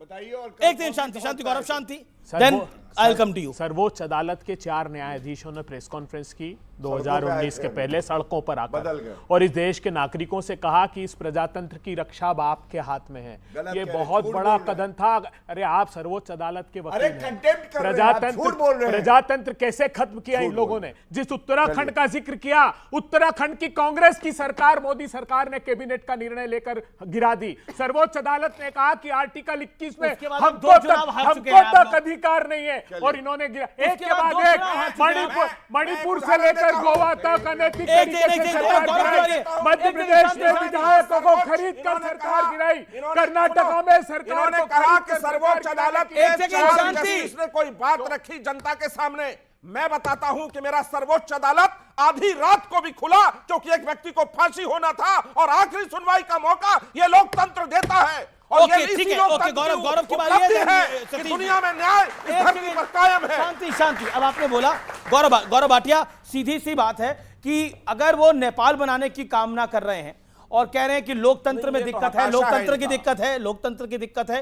बताइए। और एक दिन शांति गौरव, शांति। Then I will come to you. सर्वोच्च अदालत के 4 न्यायाधीशों ने प्रेस कॉन्फ्रेंस की 2019 के पहले, सड़कों पर आकर, और इस देश के नागरिकों से कहा कि इस प्रजातंत्र की रक्षा अब आपके हाथ में है। ये बहुत बड़ा कदम था। अरे आप सर्वोच्च अदालत के वकील हैं। प्रजातंत्र कैसे खत्म किया इन लोगों ने? जिस उत्तराखंड का जिक्र किया, उत्तराखंड की कांग्रेस की सरकार, मोदी सरकार ने कैबिनेट का निर्णय लेकर गिरा दी। सर्वोच्च अदालत ने कहा कि आर्टिकल 21 में हमको तक अधिकार नहीं है, और इन्होंने गिरा। एक के बाद एक मणिपुर से लेकर गोवा तक अनैतिक तरीके से सरकार गिराई। मध्य प्रदेश में विधायकों को खरीद कर सरकार गिराई। कर्नाटक में सरकार ने कहा कि सर्वोच्च अदालत इसने कोई बात रखी जनता के सामने। मैं बताता हूं कि मेरा सर्वोच्च अदालत आधी रात को भी खुला, क्योंकि एक व्यक्ति को फांसी होना था और आखिरी सुनवाई का मौका यह लोकतंत्र देता है। और ये ठीक है, ओके गौरव की बात है कि दुनिया में न्याय इस धरती पर कायम है। शांति। अब आपने बोला गौरव भाटिया, सीधी सी बात है कि अगर वो नेपाल बनाने की कामना कर रहे हैं और कह रहे हैं कि लोकतंत्र में दिक्कत है, लोकतंत्र की दिक्कत है,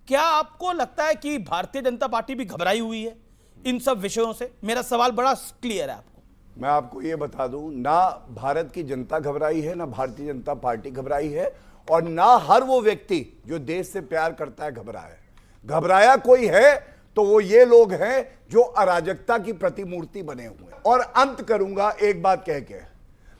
क्या आपको लगता है कि भारतीय जनता पार्टी भी घबराई हुई है इन सब विषयों से? मेरा सवाल बड़ा क्लियर है आपको। मैं आपको ये बता दूं, ना भारत की जनता घबराई है, ना भारतीय जनता पार्टी घबराई है, और ना हर वो व्यक्ति जो देश से प्यार करता है घबराया है। घबराया कोई है तो वो ये लोग हैं जो अराजकता की प्रतिमूर्ति बने हुए हैं। और अंत करूंगा एक बात कह के,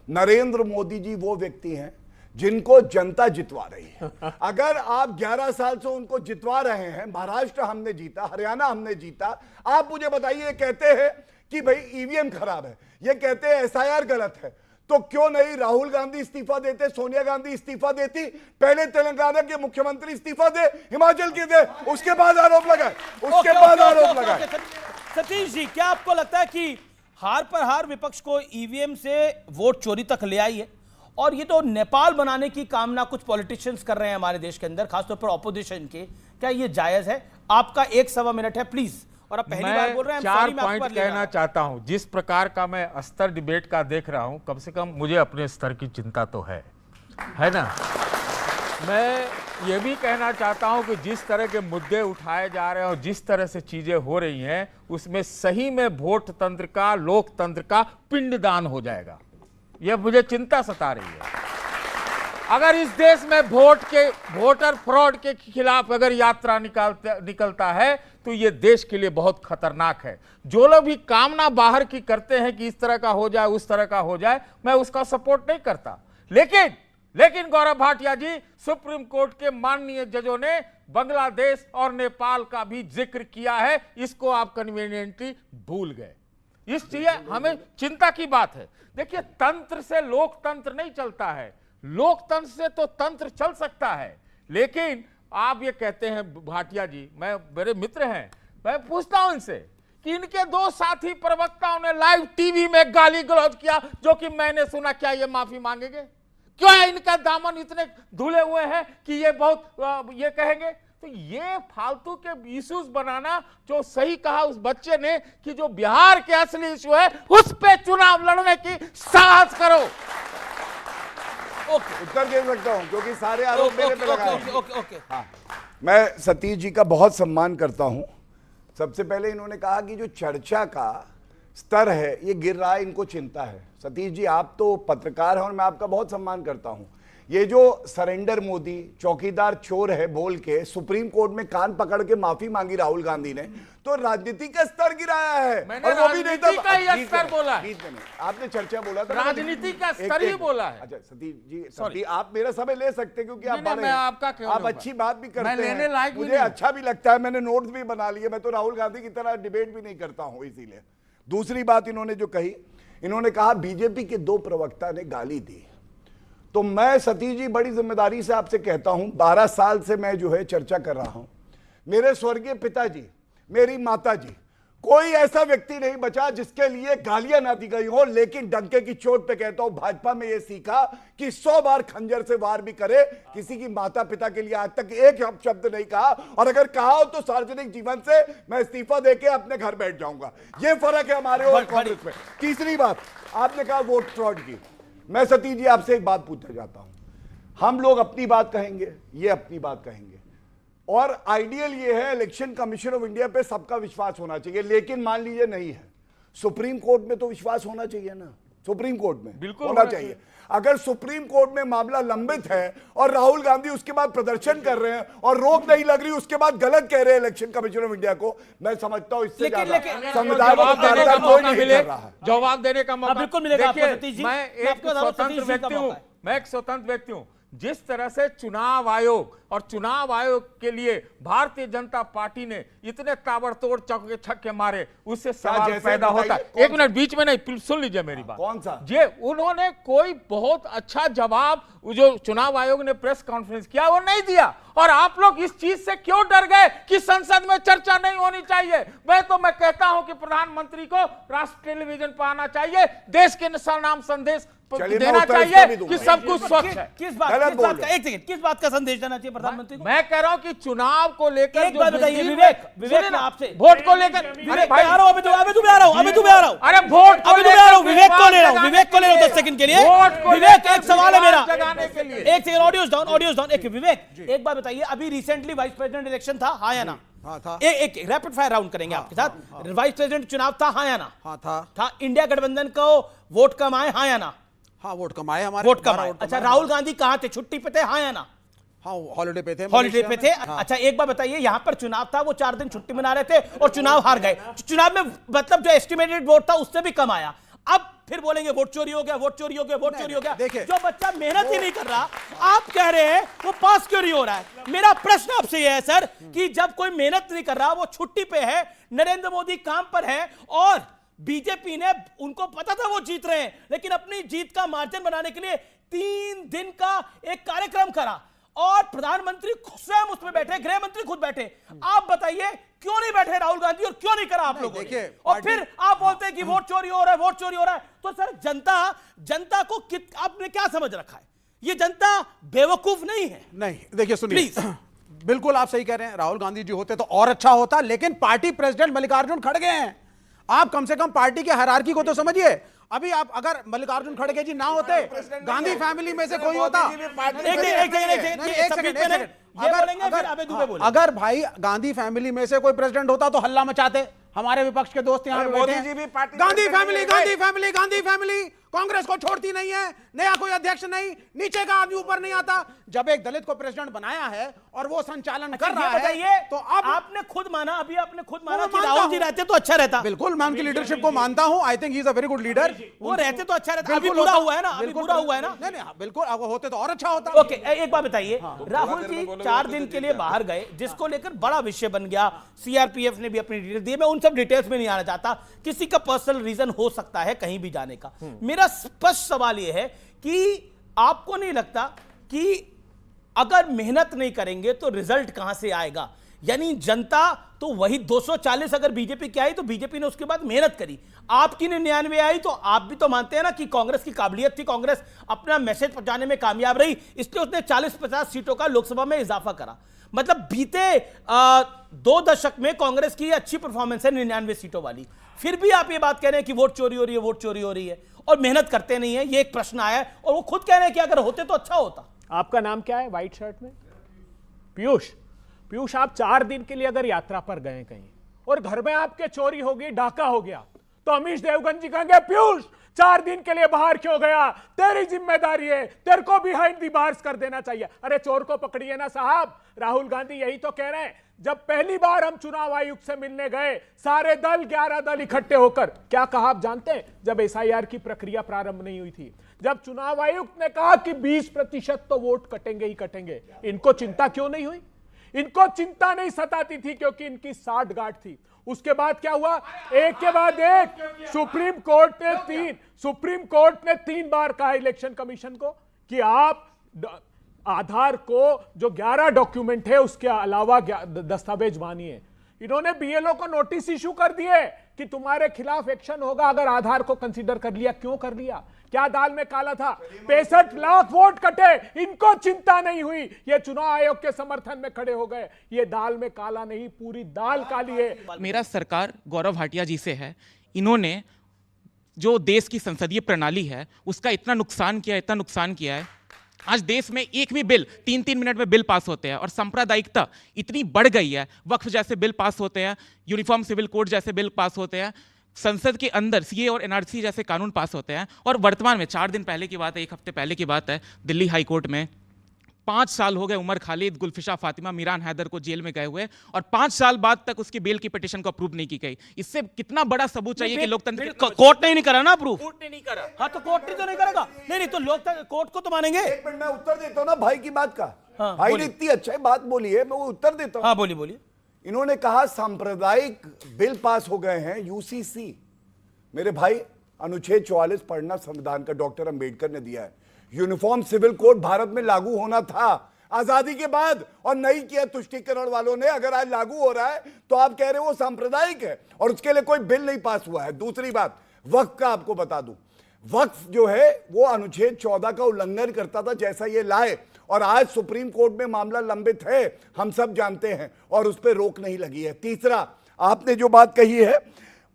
नरेंद्र मोदी जी वो व्यक्ति हैं जिनको जनता जितवा रही है। अगर आप 11 साल से उनको जितवा रहे हैं, महाराष्ट्र हमने जीता, हरियाणा हमने जीता, आप मुझे बताइए, कहते हैं कि भाई ईवीएम खराब है, ये कहते हैं एसआईआर गलत है, तो क्यों नहीं राहुल गांधी इस्तीफा देते, सोनिया गांधी इस्तीफा देती, पहले तेलंगाना के मुख्यमंत्री इस्तीफा दे, हिमाचल के दे, उसके बाद आरोप लगाए, उसके बाद आरोप लगाए। सतीश जी, क्या आपको लगता है कि हार पर हार विपक्ष को ईवीएम से वोट चोरी तक ले आई है, और ये तो नेपाल बनाने की कामना कुछ पॉलिटिशियंस कर रहे हैं हमारे देश के अंदर, खासतौर पर ऑपोजिशन के, क्या ये जायज है? आपका 1-1.25 मिनट है प्लीज, और आप पहली बार बोल रहे हैं। 4 पॉइंट कहना चाहता हूं। जिस प्रकार का मैं स्तर डिबेट का देख रहा हूं, कम से कम मुझे अपने स्तर की चिंता तो है ना। मैं ये भी कहना चाहता हूं कि जिस तरह के मुद्दे उठाए जा रहे हैं और जिस तरह से चीजें हो रही हैं, उसमें सही में वोट तंत्र का, लोकतंत्र का पिंडदान हो जाएगा। यह मुझे चिंता सता रही है। अगर इस देश में वोटर फ्रॉड के खिलाफ अगर यात्रा निकलता है तो ये देश के लिए बहुत खतरनाक है। जो लोग भी कामना बाहर की करते हैं कि इस तरह का हो जाए, उस तरह का हो जाए, मैं उसका सपोर्ट नहीं करता। लेकिन गौरव भाटिया जी, सुप्रीम कोर्ट के माननीय जजों ने बांग्लादेश और नेपाल का भी जिक्र किया है, इसको आप कन्वीनियंटली भूल गए। इस चीज हमें चिंता की बात है। देखिए, तंत्र से लोकतंत्र नहीं चलता है, लोकतंत्र से तो तंत्र चल सकता है। लेकिन आप ये कहते हैं भाटिया जी, मेरे मित्र हैं, मैं पूछता हूं इनसे कि इनके 2 साथी प्रवक्ताओं ने लाइव टीवी में गाली गलौज किया, जो कि मैंने सुना, क्या ये माफी मांगेंगे? क्यों है इनका दामन इतने धुले हुए हैं कि ये बहुत ये कहेंगे? तो ये फालतू के इश्यूज बनाना, जो सही कहा उस बच्चे ने कि जो बिहार के असली इश्यू है उस पे चुनाव लड़ने की साहस करो। उत्तर दे सकता हूं क्योंकि सारे आरोप मेरे पे लगाए हैं। हाँ, मैं सतीश जी का बहुत सम्मान करता हूं। सबसे पहले इन्होंने कहा कि जो चर्चा का स्तर है ये गिर रहा है, इनको चिंता है। सतीश जी, आप तो पत्रकार हैं और मैं आपका बहुत सम्मान करता हूं। ये जो सरेंडर मोदी, चौकीदार चोर है बोल के सुप्रीम कोर्ट में कान पकड़ के माफी मांगी राहुल गांधी ने, तो राजनीति का स्तर गिराया है। मैंने और वो भी नहीं का ही स्तर बोला है। आपने चर्चा बोला था, राजनीति का स्तर ही बोला है। अच्छा सतीश जी, आप मेरा समय ले सकते हैं क्योंकि आप अच्छी बात भी करते हैं, मुझे अच्छा भी लगता है, मैंने नोट्स भी बना लिए। मैं तो राहुल गांधी की तरह डिबेट भी नहीं करता हूं, इसीलिए। दूसरी बात इन्होंने जो कही, इन्होंने कहा बीजेपी के 2 प्रवक्ता ने गाली दी, तो मैं सतीश जी बड़ी जिम्मेदारी से आपसे कहता हूं, 12 साल से मैं जो है चर्चा कर रहा हूं। मेरे स्वर्गीय पिताजी, मेरी माताजी, कोई ऐसा व्यक्ति नहीं बचा जिसके लिए गालियां ना दी गई हो। लेकिन डंके की चोट पे कहता हूं, भाजपा में यह सीखा कि 100 बार खंजर से वार भी करे, किसी की माता पिता के लिए आज तक एक शब्द नहीं कहा, और अगर कहा हो तो सार्वजनिक जीवन से मैं इस्तीफा देके अपने घर बैठ जाऊंगा। यह फर्क है हमारे और कांग्रेस में। तीसरी बात, आपने कहा वोट फ्रॉड की। मैं सतीश जी आपसे एक बात पूछना चाहता हूं। हम लोग अपनी बात कहेंगे, ये अपनी बात कहेंगे, और आइडियल ये है इलेक्शन कमीशन ऑफ इंडिया पे सबका विश्वास होना चाहिए। लेकिन मान लीजिए नहीं है, सुप्रीम कोर्ट में तो विश्वास होना चाहिए ना, सुप्रीम कोर्ट में बिल्कुल होना चाहिए। अगर सुप्रीम कोर्ट में मामला लंबित है और राहुल गांधी उसके बाद प्रदर्शन कर रहे हैं और रोक नहीं लग रही, उसके बाद गलत कह रहे हैं इलेक्शन कमीशन ऑफ इंडिया को, मैं समझता हूं इससे ज्यादा संविधान कोई नहीं कर रहा है। जवाब देने का मौका बिल्कुल मिलेगा आपको सतीश जी। मैं एक स्वतंत्र व्यक्ति हूं। जिस तरह से चुनाव आयोग और चुनाव आयोग के लिए भारतीय जनता पार्टी ने इतने ताबड़तोड़ चौके छक्के मारे, उससे सवाल पैदा होता है। एक मिनट बीच में नहीं, सुन लीजिए मेरी बात। कौन सा? ये उन्होंने कोई बहुत अच्छा जवाब जो चुनाव आयोग ने प्रेस कॉन्फ्रेंस किया वो नहीं दिया, और आप लोग इस चीज से क्यों डर गए कि संसद में चर्चा नहीं होनी चाहिए? मैं कहता हूं कि प्रधानमंत्री को राष्ट्रीय टेलीविजन पर आना चाहिए, देश के नाम संदेश देना चाहिए कि सब कुछ स्वच्छ है। किस बात का संदेश देना चाहिए प्रधानमंत्री को? मैं कह रहा हूं कि चुनाव को लेकर एक बात बताइए विवेक आपसे, वोट को लेकर। अरे भाई आ रहा हूं, अभी तुम्हें आ रहा हूं, अरे वोट अभी तुम्हें आ रहा हूं, विवेक को ले रहा हूं 10 सेकंड के लिए। विवेक, एक सवाल है मेरा, एक सेकंड, ऑडियोज डाउन। एक विवेक, एक बात बताइए, अभी रिसेंटली वाइस प्रेसिडेंट इलेक्शन था, हाँ या ना? हाँ था। एक रैपिड फायर राउंड करेंगे आपके साथ। वाइस प्रेसिडेंट चुनाव था, हाँ या ना? हाँ था। इंडिया गठबंधन को वोट कम आए, हाँ या ना? हाँ वोट कम आए हमारे। वोट कम आए। अच्छा, राहुल गांधी कहाँ थे? छुट्टी पे थे, हाँ या ना? हाँ हॉलिडे पे थे। हॉलिडे पे थे। अच्छा एक बार बताइए, यहां पर चुनाव था, वो 4 दिन छुट्टी मना रहे थे और चुनाव हार गए। चुनाव में मतलब जो एस्टिमेटेड वोट था उससे भी कम आया। अब फिर बोलेंगे वोट चोरी हो गया, वोट चोरी हो गया, वोट चोरी हो गया। देखिए, जो बच्चा मेहनत ही नहीं कर रहा, आप कह रहे हैं वो पास क्यों नहीं हो रहा है? मेरा प्रश्न आपसे यह है सर कि जब कोई मेहनत नहीं कर रहा, वो छुट्टी पे है, नरेंद्र मोदी काम पर है और बीजेपी ने, उनको पता था वो जीत रहे हैं, लेकिन अपनी जीत का मार्जिन बनाने के लिए 3 दिन का एक कार्यक्रम करा और प्रधानमंत्री स्वयं उसमें बैठे, गृह मंत्री खुद बैठे। आप बताइए क्यों नहीं बैठे राहुल गांधी और क्यों नहीं करा आप लोगों ने? और फिर आप बोलते हैं कि वोट चोरी हो रहा है, वोट चोरी हो रहा है। तो सर जनता को आपने क्या समझ रखा है? ये जनता बेवकूफ नहीं है। नहीं, देखिए सुनिए, बिल्कुल आप सही कह रहे हैं, राहुल गांधी जी होते तो और अच्छा होता, लेकिन पार्टी प्रेसिडेंट मल्लिकार्जुन खड़गे हैं। आप कम से कम पार्टी के हायरार्की को तो समझिए। अभी आप अगर मल्लिकार्जुन खड़गे जी ना होते, गांधी फैमिली में से कोई होता, अगर भाई गांधी फैमिली में से कोई प्रेसिडेंट होता तो हल्ला मचाते। हमारे विपक्ष के दोस्त यहाँ बैठे हैं, Gandhi family, Gandhi family, Gandhi family, Congress को छोड़ती नहीं है, नया कोई अध्यक्ष नहीं, नीचे का आदमी ऊपर नहीं आता। जब एक दलित को प्रेसिडेंट बनाया है और वो संचालन कर रहा है, तो अब आपने खुद माना, अभी आपने खुद माना कि राहुल जी रहते तो अच्छा रहता। बिल्कुल, मैं उनकी लीडरशिप को मानता हूं। I think he is a very good leader. वो रहते तो अच्छा रहता। अभी बुरा हुआ है ना, अभी बुरा हुआ है ना। नहीं, बिल्कुल, अब होते तो और अच्छा होता। ओके, एक बात बताइए, राहुल जी 4 दिन के लिए बाहर गए, जिसको लेकर बड़ा विषय बन गया। सीआरपीएफ ने भी अपनी डिटेल दी। मैं उन सब डिटेल्स में नहीं आना चाहता, किसी का पर्सनल रीजन हो सकता है कहीं भी जाने का। मेरा स्पष्ट सवाल यह है कि आपको नहीं लगता कि अगर मेहनत नहीं करेंगे तो रिजल्ट कहां से आएगा? यानी जनता तो वही 240 अगर बीजेपी की आई तो बीजेपी ने उसके बाद मेहनत करी, आपकी 99 आई, तो आप भी तो मानते हैं ना कि कांग्रेस की काबिलियत थी, कांग्रेस अपना मैसेज पहुंचाने में कामयाब रही, इसलिए उसने 40-50 सीटों का लोकसभा में इजाफा करा। मतलब बीते 2 दशक में कांग्रेस की अच्छी परफॉर्मेंस है 99 सीटों वाली, फिर भी आप ये बात कह रहे हैं कि वोट चोरी हो रही है, वोट चोरी हो रही है, और मेहनत करते नहीं है। ये एक प्रश्न आया है और वो खुद कह रहे हैं कि अगर होते तो अच्छा होता। आपका नाम क्या है व्हाइट शर्ट में? पीयूष। पीयूष, आप 4 दिन के लिए अगर यात्रा पर गए कहीं और घर में आपके चोरी हो गई, डाका हो गया, तो अमीश देवगन जी कहेंगे पीयूष 4 दिन के लिए बाहर क्यों गया, तेरी जिम्मेदारी है, तेरे को बिहाइंड दी बार्स कर देना चाहिए। अरे चोर को पकड़िए ना साहब। राहुल गांधी यही तो कह रहे हैं। जब पहली बार हम चुनाव आयुक्त से मिलने गए, सारे दल 11 दल इकट्ठे होकर क्या कहा आप जानते हैं? जब एसआईआर की प्रक्रिया प्रारंभ नहीं हुई थी, जब चुनाव आयुक्त ने कहा कि 20% तो वोट कटेंगे ही कटेंगे, इनको चिंता क्यों नहीं हुई? इनको चिंता नहीं सताती थी क्योंकि इनकी 60 गांठ थी। उसके बाद क्या हुआ? एक के बाद एक सुप्रीम कोर्ट ने 3 बार कहा इलेक्शन कमीशन को कि आप आधार को जो 11 डॉक्यूमेंट है उसके अलावा दस्तावेज मानिए। इन्होंने बीएलओ को नोटिस इशू कर दिए कि तुम्हारे खिलाफ एक्शन होगा अगर आधार को कंसीडर कर लिया। क्यों कर लिया? क्या दाल में काला था? 65 लाख वोट कटे, इनको चिंता नहीं हुई, ये चुनाव आयोग के समर्थन में खड़े हो गए। ये दाल में काला नहीं, पूरी दाल काली है। मेरा सरकार गौरव भाटिया जी से है। इन्होंने जो देश की संसदीय प्रणाली है उसका इतना नुकसान किया है। आज देश में एक भी बिल 3-3 मिनट में बिल पास होते हैं और सांप्रदायिकता इतनी बढ़ गई है। वक्फ जैसे बिल पास होते हैं, यूनिफॉर्म सिविल कोड जैसे बिल पास होते हैं, संसद के अंदर सीए और एनआरसी जैसे कानून पास होते हैं। और वर्तमान में 4 दिन पहले की बात है, 1 हफ्ते पहले की बात है, दिल्ली हाई कोर्ट में 5 साल हो गए उमर खालिद, गुलफिशा फातिमा, मीरान हैदर को जेल में गए हुए और 5 साल बाद तक उसकी बेल की पिटीशन को अप्रूव नहीं की गई। इससे कितना बड़ा सबूत चाहिए कि लोकतंत्र कोर्ट ने नहीं करा ना अप्रूव? कोर्ट ने नहीं करा। हाँ तो कोर्ट ने तो नहीं करेगा। नहीं तो लोकतंत्र कोर्ट को तो मानेंगे। एक मिनट मैं उत्तर देता हूं ना भाई की बात का। भाई ने इतनी अच्छा बात बोली है, मैं वो उत्तर देता हूं। हाँ बोलिए। इन्होंने कहा सांप्रदायिक बिल पास हो गए हैं, यूसीसी। मेरे भाई, अनुच्छेद 44 पढ़ना संविधान का, डॉक्टर अंबेडकर ने दिया है। यूनिफॉर्म सिविल कोड भारत में लागू होना था आजादी के बाद और नहीं किया तुष्टीकरण वालों ने। अगर आज लागू हो रहा है तो आप कह रहे हो वो सांप्रदायिक है और उसके लिए कोई बिल नहीं पास हुआ है। दूसरी बात, वक्फ का आपको बता दूं, वक्फ जो है वो अनुच्छेद 14 का उल्लंघन करता था जैसा ये लाए, और आज सुप्रीम कोर्ट में मामला लंबित है, हम सब जानते हैं, और उस पर रोक नहीं लगी है। तीसरा, आपने जो बात कही है,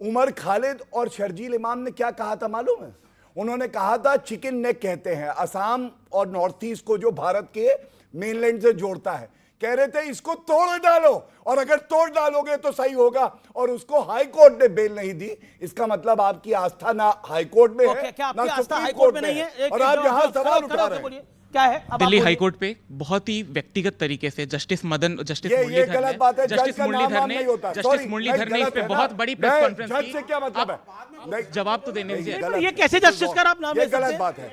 उमर खालिद और शर्जील इमाम ने क्या कहा था मालूम है? उन्होंने कहा था चिकन नेक कहते हैं असम और नॉर्थ ईस्ट को जो भारत के मेनलैंड से जोड़ता है, कह रहे थे इसको तोड़ डालो, और अगर तोड़ डालोगे तो सही होगा, और उसको हाई कोर्ट ने बेल नहीं दी। इसका मतलब आपकी आस्था ना हाई कोर्ट में है, क्या ना आपकी आस्था सुप्रीम हाई कोर्ट कोर्ट में नहीं है? और आप यहाँ सवाल उठा रहे हैं। क्या है दिल्ली हाईकोर्ट पे बहुत ही व्यक्तिगत तरीके से जस्टिस मुरलीधर ने जस्टिस मुरलीधर ने इस पे बहुत बड़ी प्रेस कॉन्फ्रेंस की। से क्या मतलब है? जवाब तो देने दीजिए। ये कैसे जस्टिस का आप नाम ले सकते हैं? गलत बात है।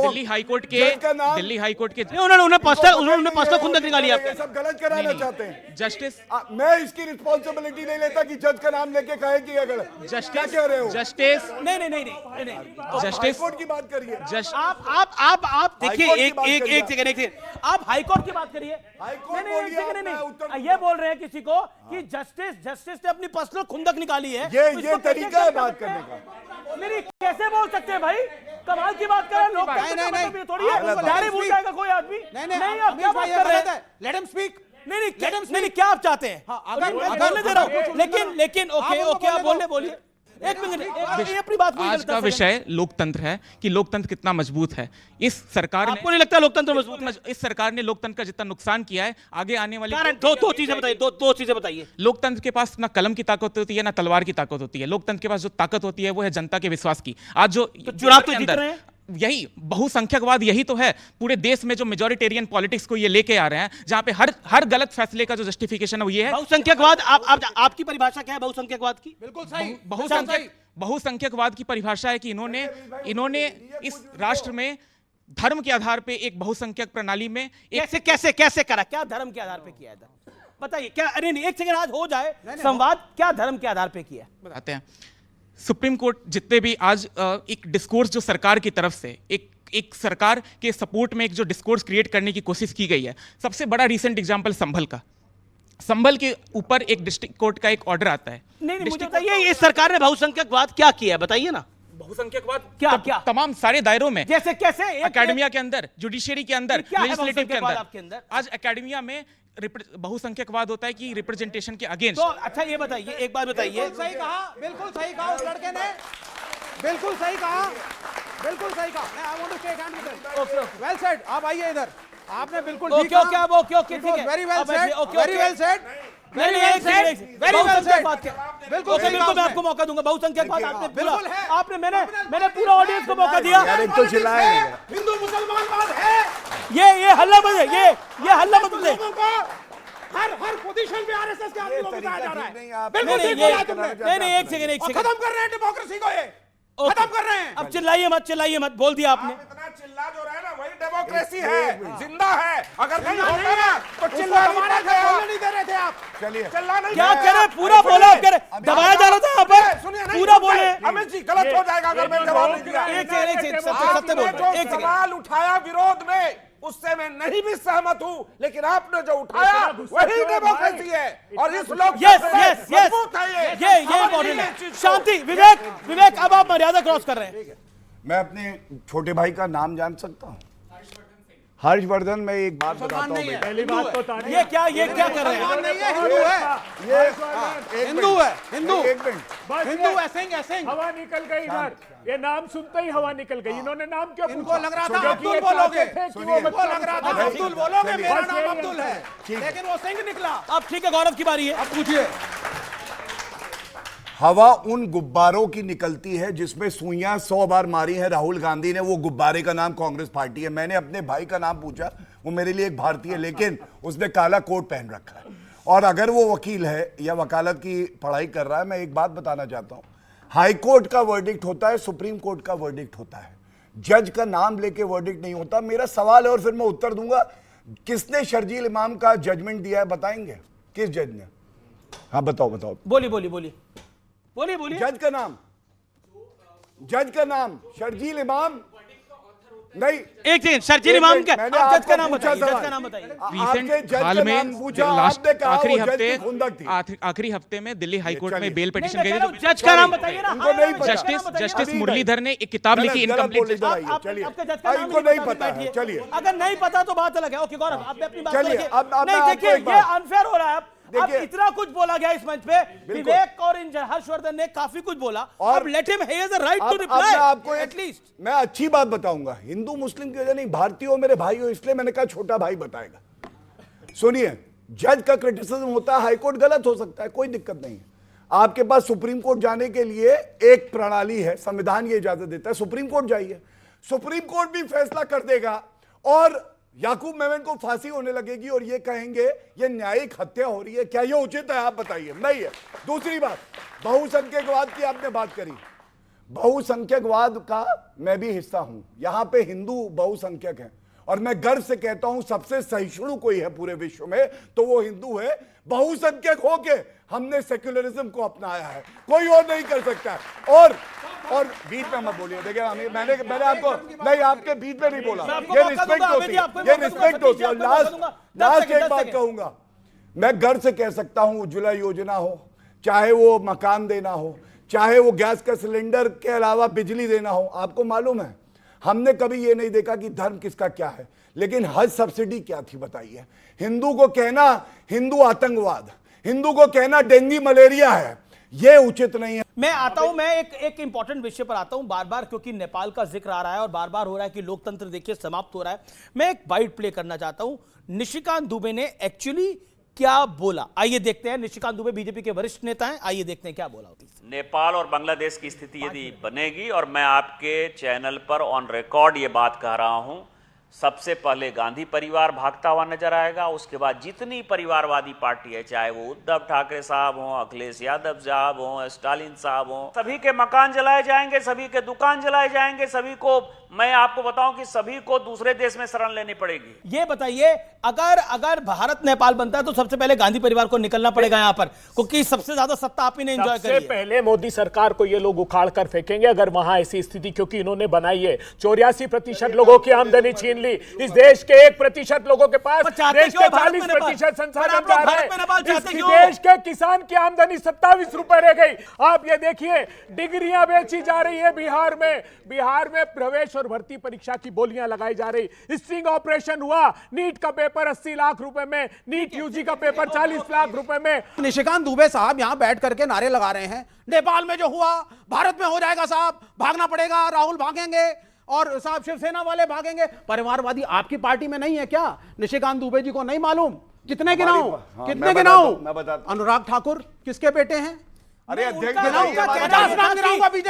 दिल्ली हाईकोर्ट के उन्होंने पर्सनल खुंदक निकाली आपके। सब गलत कराना चाहते हैं जस्टिस। मैं इसकी रिस्पॉन्सिबिलिटी नहीं लेता कि जज का नाम लेके कहे कि ये गलत। क्या कह रहे हो? जस्टिस नहीं जस्टिस कोर्ट की बात करिए। आप देखिए एक सेकंड आप हाई कोर्ट की बात करिए। नहीं, ये बोल रहे हैं किसी को कि जस्टिस ने अपनी पर्सनल खुंदक निकाली है। ये तरीका है बात करने का। नहीं, कैसे बोल सकते हैं भाई? कमाल की बात कर रहे हैं लोग। नहीं, थोड़ी है गाड़ी भूल जाएगा कोई आदमी। नहीं, आप क्या बात कर रहे हैं? Let him speak. नहीं, क्या आप चाहते हैं? अगर मैं बोलने दे रहा हूं, लेकिन ओके आप बोलिए। एक मिनट, अपनी बात पूरी। आज का विषय लोकतंत्र है कि लोकतंत्र कितना मजबूत है। इस सरकार ने, आपको नहीं लगता लोकतंत्र मजबूत है? इस सरकार ने लोकतंत्र का जितना नुकसान किया है, आगे आने वाली दो चीजें बताइए। लोकतंत्र के पास ना कलम की ताकत होती है ना तलवार की ताकत होती है। लोकतंत्र के पास जो ताकत होती है वो है जनता के विश्वास की। आज जो चुनाव तो जीत रहे हैं, यही बहुसंख्यकवाद यही तो है। पूरे देश में जो मेजॉरिटेरियन पॉलिटिक्स को ये लेके आ रहे हैं, जहां पे हर गलत फैसले का जो जस्टिफिकेशन है वो ये है। बहुसंख्यकवाद आपकी परिभाषा क्या है बहुसंख्यकवाद की? बिल्कुल सही। बहुसंख्यकवाद की परिभाषा है कि इन्होंने इस राष्ट्र में धर्म के आधार पे एक बहुसंख्यक प्रणाली में कैसे करा? क्या धर्म के आधार पे किया था बताइए? क्या अरे नहीं, एक सेकंड आज हो जाए संवाद। क्या धर्म के आधार पे किया बताते हैं। सुप्रीम कोर्ट जितने भी आज एक डिस्कोर्स जो सरकार की तरफ से एक सरकार के सपोर्ट में एक जो डिस्कोर्स क्रिएट करने की कोशिश की गई है, सबसे बड़ा रीसेंट एग्जांपल संभल के ऊपर एक डिस्ट्रिक्ट कोर्ट का एक ऑर्डर आता है। नहीं, मुझे बताइए इस सरकार ने बहुसंख्यकवाद क्या किया है? बताइए ना। बहुसंख्यकवाद क्या तमाम सारे दायरों में, जैसे कैसे? एकेडमिया के अंदर, जुडिशियरी के अंदर, लेजिस्लेटिव के अंदर। आज एकेडमिया में बहुसंख्यकवाद होता है कि रिप्रेजेंटेशन के अगेंस्ट। तो अच्छा ये बताइए, एक बात बताइए। बिल्कुल सही कहा उस लड़के ने। बिल्कुल सही कहा। I want to shake hand with him. Okay, well said. आप आइए इधर। आपने बिल्कुल ठीक कहा। ओके, ठीक है। Very well said. बिल्कुल मैं आपको मौका दूंगा। बहुसंख्यकवाद आपने मैंने पूरा ऑडियंस को मौका दिया। हिंदू मुसलमानवाद है। ये हल्ला बंद है। ये हल्ला बंद है। हर पोजीशन पे आरएसएस के आदमी को बिठाया जा रहा है। बिल्कुल ठीक बोला तुमने। नहीं, एक सेकंड। खत्म कर रहे हैं डेमोक्रेसी को। ये खत्म कर रहे हैं। अब चिल्लाइए मत। बोल दिया आपने। इतना चिल्ला जो रहा है ना, वही डेमोक्रेसी है, जिंदा है। अगर नहीं होता ना तो चिल्ला नहीं दे रहे थे आप। चलिए, चिल्ला नहीं क्या करे? पूरा बोला दबाया जा रहा था यहाँ पर। पूरा बोले। अमित जी गलत हो जाएगा अगर मैं जवाब नहीं दिया। एक जो सवाल उठाया विरोध में, उससे मैं नहीं भी सहमत हूं, लेकिन आपने जो उठाया वही डेमोक्रेसी है। और इस लोग ये शांति। विवेक अब आप मर्यादा क्रॉस कर रहे हैं। मैं अपने छोटे भाई का नाम जान सकता हूं? हर्षवर्धन। मैं एक बात बताता हूं। पहली बात तो ये क्या कर रहे हैं? हिंदू है। हवा निकल गई इधर। ये नाम सुनते ही हवा निकल गई। इन्होंने नाम क्यों पूछा? इनको लग रहा था अब्दुल बोलोगे। इनको लग रहा था अब्दुल बोलोगे। मेरा नाम अब्दुल है, लेकिन वो सिंह निकला। अब ठीक है, गौरव की बारी है। अब पूछिए। हवा उन गुब्बारों की निकलती है जिसमें सुइयां 100 बार मारी है राहुल गांधी ने। वो गुब्बारे का नाम कांग्रेस पार्टी है। मैंने अपने भाई का नाम पूछा, वो मेरे लिए एक भारतीय, लेकिन उसने काला कोट पहन रखा है। और अगर वो वकील है या वकालत की पढ़ाई कर रहा है, मैं एक बात बताना चाहता हूं। हाई कोर्ट का वर्डिक्ट होता है, सुप्रीम कोर्ट का वर्डिक्ट होता है। जज का नाम लेके वर्डिक्ट नहीं होता। मेरा सवाल है और फिर मैं उत्तर दूंगा, किसने शर्जील इमाम का जजमेंट दिया है? बताएंगे किस जज ने? हाँ बताओ। बोलिए। जज का नाम शर्जील इमाम नहीं। एक सेकंड, शर्जील इमाम का जज का नाम बताइए। रिसेंट हाल में आखिरी हफ्ते में दिल्ली हाईकोर्ट में बेल पिटीशन गई थी। जज का नाम बताइए ना। जस्टिस मुरलीधर ने एक किताब लिखी, इनकम्प्लीट। आपको नहीं पता है। चलिए, अगर नहीं पता तो बात अलग है। ओके गौरव, आप अपनी बात करिए। नहीं देखिए, ये अनफेयर हो रहा है। अब इतना कुछ बोला गया इस मंच पे। विवेक और हर्षवर्धन ने काफी कुछ बोला। अब let him have the right to reply. आपको एटलीस्ट मैं अच्छी बात बताऊंगा। हिंदू मुस्लिम की वजह नहीं, भारतीय हो, मेरे भाई हो, इसलिए मैंने कहा छोटा भाई बताएगा। सुनिए, जज का क्रिटिसिज्म होता है, हाईकोर्ट गलत हो सकता है, कोई दिक्कत नहीं है। आपके पास सुप्रीम कोर्ट जाने के लिए एक प्रणाली है, संविधान ये इजाजत देता है, सुप्रीम कोर्ट जाइए, सुप्रीम कोर्ट भी फैसला कर देगा और याकूब मेमन को फांसी होने लगेगी और ये कहेंगे ये न्यायिक हत्या हो रही है। क्या ये उचित है? आप बताइए। नहीं है। दूसरी बात, बहुसंख्यकवाद की आपने बात करी। बहुसंख्यकवाद का मैं भी हिस्सा हूं। यहां पे हिंदू बहुसंख्यक हैं और मैं गर्व से कहता हूं सबसे सहिष्णु कोई है पूरे विश्व में तो वो हिंदू है। बहुसंख्यक होके हमने सेक्युलरिज्म को अपनाया है, कोई और नहीं कर सकता है। और बीच में मत बोलिए। देखिए मैंने आपको नहीं, आपके बीच में नहीं बोला। ये रिस्पेक्ट होती है, ये रिस्पेक्ट होती है। लास्ट एक बात कहूंगा, मैं गर्व से कह सकता हूं उज्ज्वला योजना हो, चाहे वो मकान देना हो, चाहे वो गैस का सिलेंडर के अलावा बिजली देना हो, आपको मालूम है हमने कभी ये नहीं देखा कि धर्म किसका क्या है। लेकिन हज सब्सिडी क्या थी बताइए? हिंदू को कहना हिंदू आतंकवाद, हिंदू को कहना डेंगू मलेरिया है, ये उचित नहीं है। मैं आता हूं, मैं एक इंपॉर्टेंट विषय पर आता हूं बार बार, क्योंकि नेपाल का जिक्र आ रहा है और बार बार हो रहा है कि लोकतंत्र देखिए समाप्त हो रहा है। मैं एक बाइट प्ले करना चाहता हूं। निशिकांत दुबे ने एक्चुअली क्या बोला, आइए देखते हैं। निशिकांत दुबे बीजेपी के वरिष्ठ नेता हैं, आइए देखते हैं क्या बोला। नेपाल और बांग्लादेश की स्थिति यदि बनेगी, और मैं आपके चैनल पर ऑन रिकॉर्ड ये बात कह रहा हूं, सबसे पहले गांधी परिवार भागता हुआ नजर आएगा, उसके बाद जितनी परिवारवादी पार्टी है, चाहे वो उद्धव ठाकरे साहब हों, अखिलेश यादव साहब हों, स्टालिन साहब हों, सभी के मकान जलाए जाएंगे, सभी के दुकान जलाए जाएंगे, सभी को, मैं आपको बताऊं कि सभी को दूसरे देश में शरण लेनी पड़ेगी। ये बताइए, अगर भारत नेपाल बनता है तो सबसे पहले गांधी परिवार को निकलना पड़ेगा यहां पर, क्योंकि सबसे ज्यादा सत्ता आप ही ने एंजॉय करी है। सबसे पहले मोदी सरकार को ये लोग उखाड़ कर फेंकेंगे अगर वहां ऐसी स्थिति, क्योंकि इन्होंने बनाई है। 84% लोगों की आमदनी छीन ली। इस देश के 1% लोगों के पास देश के 40% संसाधन जा रहे हैं। इस देश के किसान की आमदनी 27 रुपए रह गई। आप ये देखिए, डिग्रियां बेची जा रही है बिहार में प्रवेश और भर्ती परीक्षा की बोलियां लगाई जा रही। स्ट्रिंग ऑपरेशन हुआ, नीट का पेपर 80 लाख रुपए में, नीट यूजी का पेपर 40 लाख रुपए में। निशिकांत दुबे साहब यहां बैठ करके नारे लगा रहे हैं, नेपाल में जो हुआ भारत में हो जाएगा साहब, भागना पड़ेगा, राहुल भागेंगे और साहब शिवसेना वाले भागेंगे। परिवारवादी आपकी पार्टी में नहीं है क्या? निशिकांत दुबे जी को नहीं मालूम? कितने गिनाऊं? कितने गिनाऊं? अनुराग ठाकुर किसके बेटे हैं? अरे बीजेपी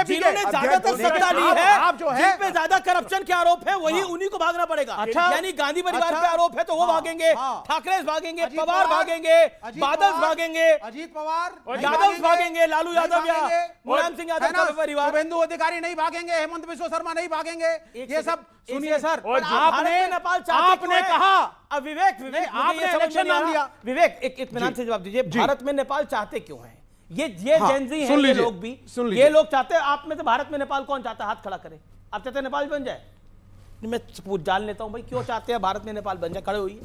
जिन्होंने ज्यादातर सत्ता ली है, आप जो है जिन पे ज्यादा करप्शन के आरोप है वही उन्हीं को भागना पड़ेगा। अच्छा, यानी गांधी परिवार पे आरोप है तो वो भागेंगे, ठाकरे भागेंगे, पवार भागेंगे, बादल भागेंगे, अजीत पवार यादव भागेंगे, लालू यादव या मुलायम सिंह यादव का परिवार, शुभेंदु अधिकारी नहीं भागेंगे, हेमंत बिश्व शर्मा नहीं भागेंगे। ये सब सुनिए सर, आपने नेपाल आपने कहा, विवेक आपने इलेक्शन नाम दिया। विवेक एक इत्मीनान से जवाब दीजिए, भारत में नेपाल चाहते क्यों है? ये जेनजी हैं, ये लोग भी, ये लोग चाहते हैं। आप में से भारत में नेपाल कौन चाहता है? हाथ खड़ा करे। आप चाहते हैं नेपाल बन जाए? मैं जान लेता हूं भाई, क्यों चाहते हैं भारत में नेपाल बन जाए? खड़े होइए,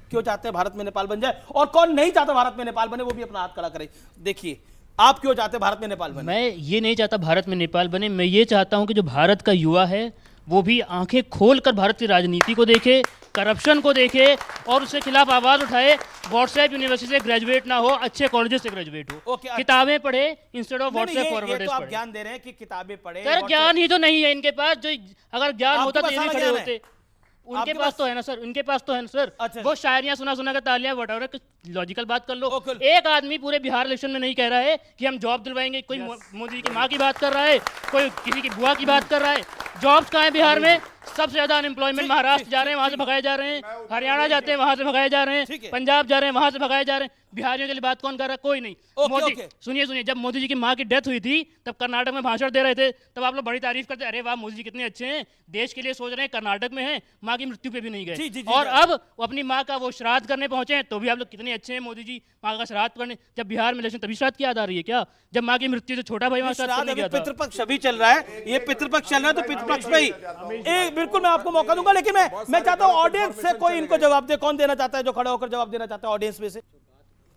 क्यों चाहते हैं भारत में नेपाल बन जाए? और कौन नहीं चाहता भारत में नेपाल बने, वो भी अपना हाथ खड़ा करे। देखिए, आप क्यों चाहते हैं भारत में नेपाल बने? मैं ये नहीं चाहता भारत में नेपाल बने। मैं ये चाहता हूं कि जो भारत का युवा है वो भी आंखें खोलकर भारत की राजनीति को देखे, करप्शन को देखे और उसके खिलाफ आवाज उठाए। व्हाट्सएप यूनिवर्सिटी से ग्रेजुएट ना हो, अच्छे कॉलेजेस से ग्रेजुएट हो, किताबें पढ़े इंस्टेड ऑफ व्हाट्सएप फॉरवर्डर्स पढ़े। आप ज्ञान दे रहे हैं कि किताबें पढ़े, सर ज्ञान ही तो नहीं है इनके पास। जो अगर ज्ञान होता तो ये नहीं खड़े होते। उनके पास तो है ना सर, उनके पास तो है ना सर। अच्छा। वो शायरियां सुना के तालियां बटा, लॉजिकल बात कर लो। एक आदमी पूरे बिहार इलेक्शन में नहीं कह रहा है कि हम जॉब दिलवाएंगे। कोई मोदी की माँ की बात कर रहा है, कोई किसी की बुआ की बात कर रहा है। जॉब्स कहाँ है बिहार में? सबसे ज्यादा अनएम्प्लॉयमेंट महाराष्ट्र जा रहे हैं, वहां से भगाए जा रहे हैं, हरियाणा जाते हैं वहां से भगाए जा रहे हैं, पंजाब जा रहे हैं वहां से भगाए जा रहे हैं। बिहारियों के लिए बात कौन कर रहा है? कोई नहीं। मोदी, सुनिए, जब मोदी जी की माँ की डेथ हुई थी तब कर्नाटक में भाषण दे रहे थे, तब आप लोग बड़ी तारीफ करते, अरे वाह मोदी जी कितने अच्छे हैं, देश के लिए सोच रहे हैं, कर्नाटक में हैं, माँ की मृत्यु पे भी नहीं गए। और अब वो अपनी माँ का वो श्राद्ध करने पहुंचे हैं तो भी आप लोग कितने अच्छे हैं मोदी जी, माँ का श्राद्ध करने। जब बिहार में इलेक्शन तभी श्राद्ध की याद आ रही है क्या? जब माँ की मृत्यु से छोटा भाई वहां श्राद्ध करने गया था। पितृपक्ष अभी चल रहा है, ये पितृपक्ष चल रहा है, तो पितृपक्ष पे ही बिल्कुल मैं आपको मौका दूंगा। लेकिन मैं चाहता हूं ऑडियंस से कोई इनको जवाब दे। कौन देना चाहता है, जो खड़ा होकर जवाब देना चाहता है ऑडियंस में से?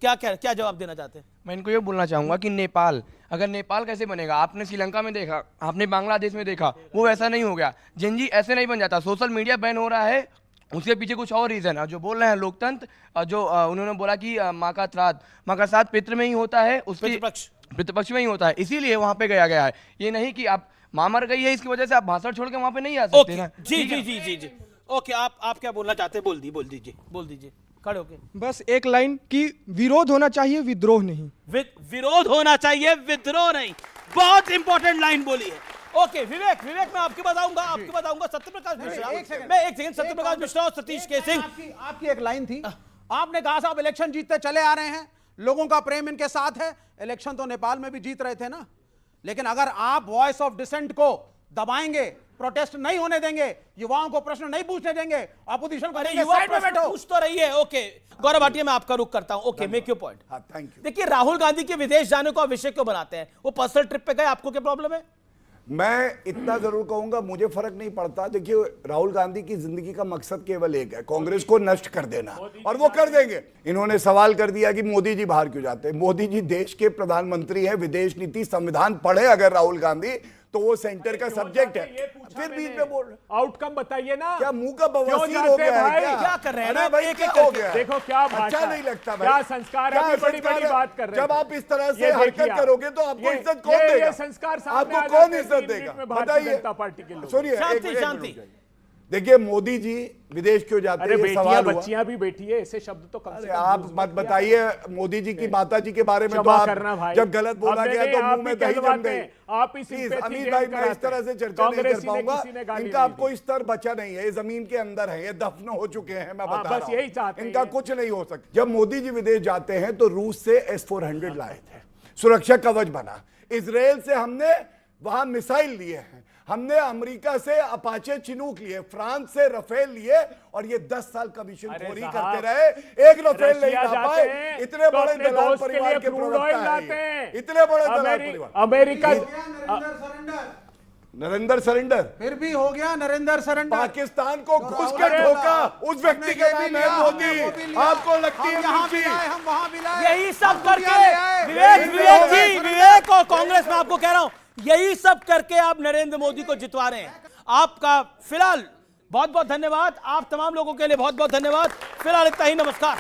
क्या जवाब देना चाहते हैं? मैं इनको ये बोलना चाहूंगा कि नेपाल, अगर नेपाल कैसे बनेगा? आपने श्रीलंका में देखा, आपने बांग्लादेश में देखा, वो वैसा नहीं हो गया। जेनजी ऐसे नहीं बन जाता। सोशल मीडिया बैन हो रहा है, उसके पीछे कुछ और रीजन है। जो बोल रहे हैं लोकतंत्र, जो उन्होंने बोला कि माँ का श्राद्ध पितृ में ही होता है, उसके पितृपक्ष में ही होता है, इसीलिए वहां पे गया है। ये नहीं कि आप माँ मर गई है इसकी वजह से आप भाषण छोड़ के वहां पे नहीं आ सकते ना। जी। ओके, आप क्या बोलना चाहते हैं? बोल दीजिए, खड़े होके। बस एक लाइन कि विरोध होना चाहिए, विद्रोह नहीं। विरोध होना चाहिए, विद्रोह नहीं। बहुत इंपॉर्टेंट लाइन बोली है। ओके विवेक, मैं आपके बताऊंगा सत्यप्रकाश मिश्रा। मैं एक सेकंड, सत्यप्रकाश मिश्रा और सतीश के सिंह। आपकी एक लाइन थी, आपने कहा साहब इलेक्शन जीतते चले आ रहे हैं, लोगों का प्रेम इनके साथ है। इलेक्शन तो नेपाल में भी जीत रहे थे ना, लेकिन अगर आप वॉइस ऑफ डिसेंट को दबाएंगे, प्रोटेस्ट नहीं होने देंगे, युवाओं को प्रश्न नहीं पूछने देंगे, अपोजिशन को साइड में बैठो, पूछ तो रही है। ओके गौरव भाटिया, मैं आपका रुख करता हूं। Okay make your point. Thank you. देखिए राहुल गांधी के विदेश जाने को विषय क्यों बनाते हैं? वो पर्सनल ट्रिप पे गए, आपको क्या प्रॉब्लम है? मैं इतना जरूर कहूंगा, मुझे फर्क नहीं पड़ता। देखिए राहुल गांधी की जिंदगी का मकसद केवल एक है, कांग्रेस को नष्ट कर देना, और वो कर देंगे। इन्होंने सवाल कर दिया कि मोदी जी बाहर क्यों जाते हैं। मोदी जी देश के प्रधानमंत्री हैं, विदेश नीति संविधान पढ़े अगर राहुल गांधी, तो वो सेंटर का सब्जेक्ट है। फिर बीच में बोल आउटकम बताइए ना। क्या मुंह का बवासीर हो गया है क्या कर रहे हैं ना? भाई क्या हो गया? देखो क्या अच्छा नहीं लगता भाई, क्या संस्कार है, बड़ी बात कर रहे हैं। जब आप इस तरह से हरकत करोगे तो आपको इज्जत कौन देगा? संस्कार आपको कौन इज्जत देगा बताइए? पार्टी के लोग सुनिए, शांति। देखिए मोदी जी विदेश क्यों जाते हैं, ये सवाल हुआ। बच्चियां भी बैठी है, ऐसे शब्द तो कम से कम आप मत बताइए मोदी जी की माता जी के बारे में। तो आप जब गलत बोला गया तो मुंह में दही जम गई। आप अमित भाई, मैं इस तरह से चर्चा नहीं कर पाऊंगा। इनका अब कोई स्तर बचा नहीं है, ये जमीन के अंदर है, ये दफन हो चुके हैं। मैं बता रहा हूं, इनका कुछ नहीं हो सकता। जब मोदी जी विदेश जाते हैं तो रूस से S-400 लाए थे, सुरक्षा कवच बना। इजराइल से हमने वहां मिसाइल लिए हैं, हमने अमेरिका से अपाचे चिनूक लिए, फ्रांस से रफेल लिए, और ये 10 साल कमीशन खोरी करते रहे, एक रफेल नहीं ला पाए। इतने बड़े दलाल परिवार के प्रवक्ता हैं, इतने बड़े दलाल परिवार। अमेरिका नरेंद्र सरेंडर फिर भी हो गया, नरेंद्र सरेंडर। पाकिस्तान को घुस कर ठोका उस व्यक्ति का नाम है मोदी। आपको लगती है हम वहां भी लाए, यही सब करके विवेक और कांग्रेस में आपको कह रहा हूं, यही सब करके आप नरेंद्र मोदी को जितवा रहे हैं। आपका फिलहाल बहुत बहुत धन्यवाद। आप तमाम लोगों के लिए बहुत बहुत धन्यवाद। फिलहाल इतना ही, नमस्कार।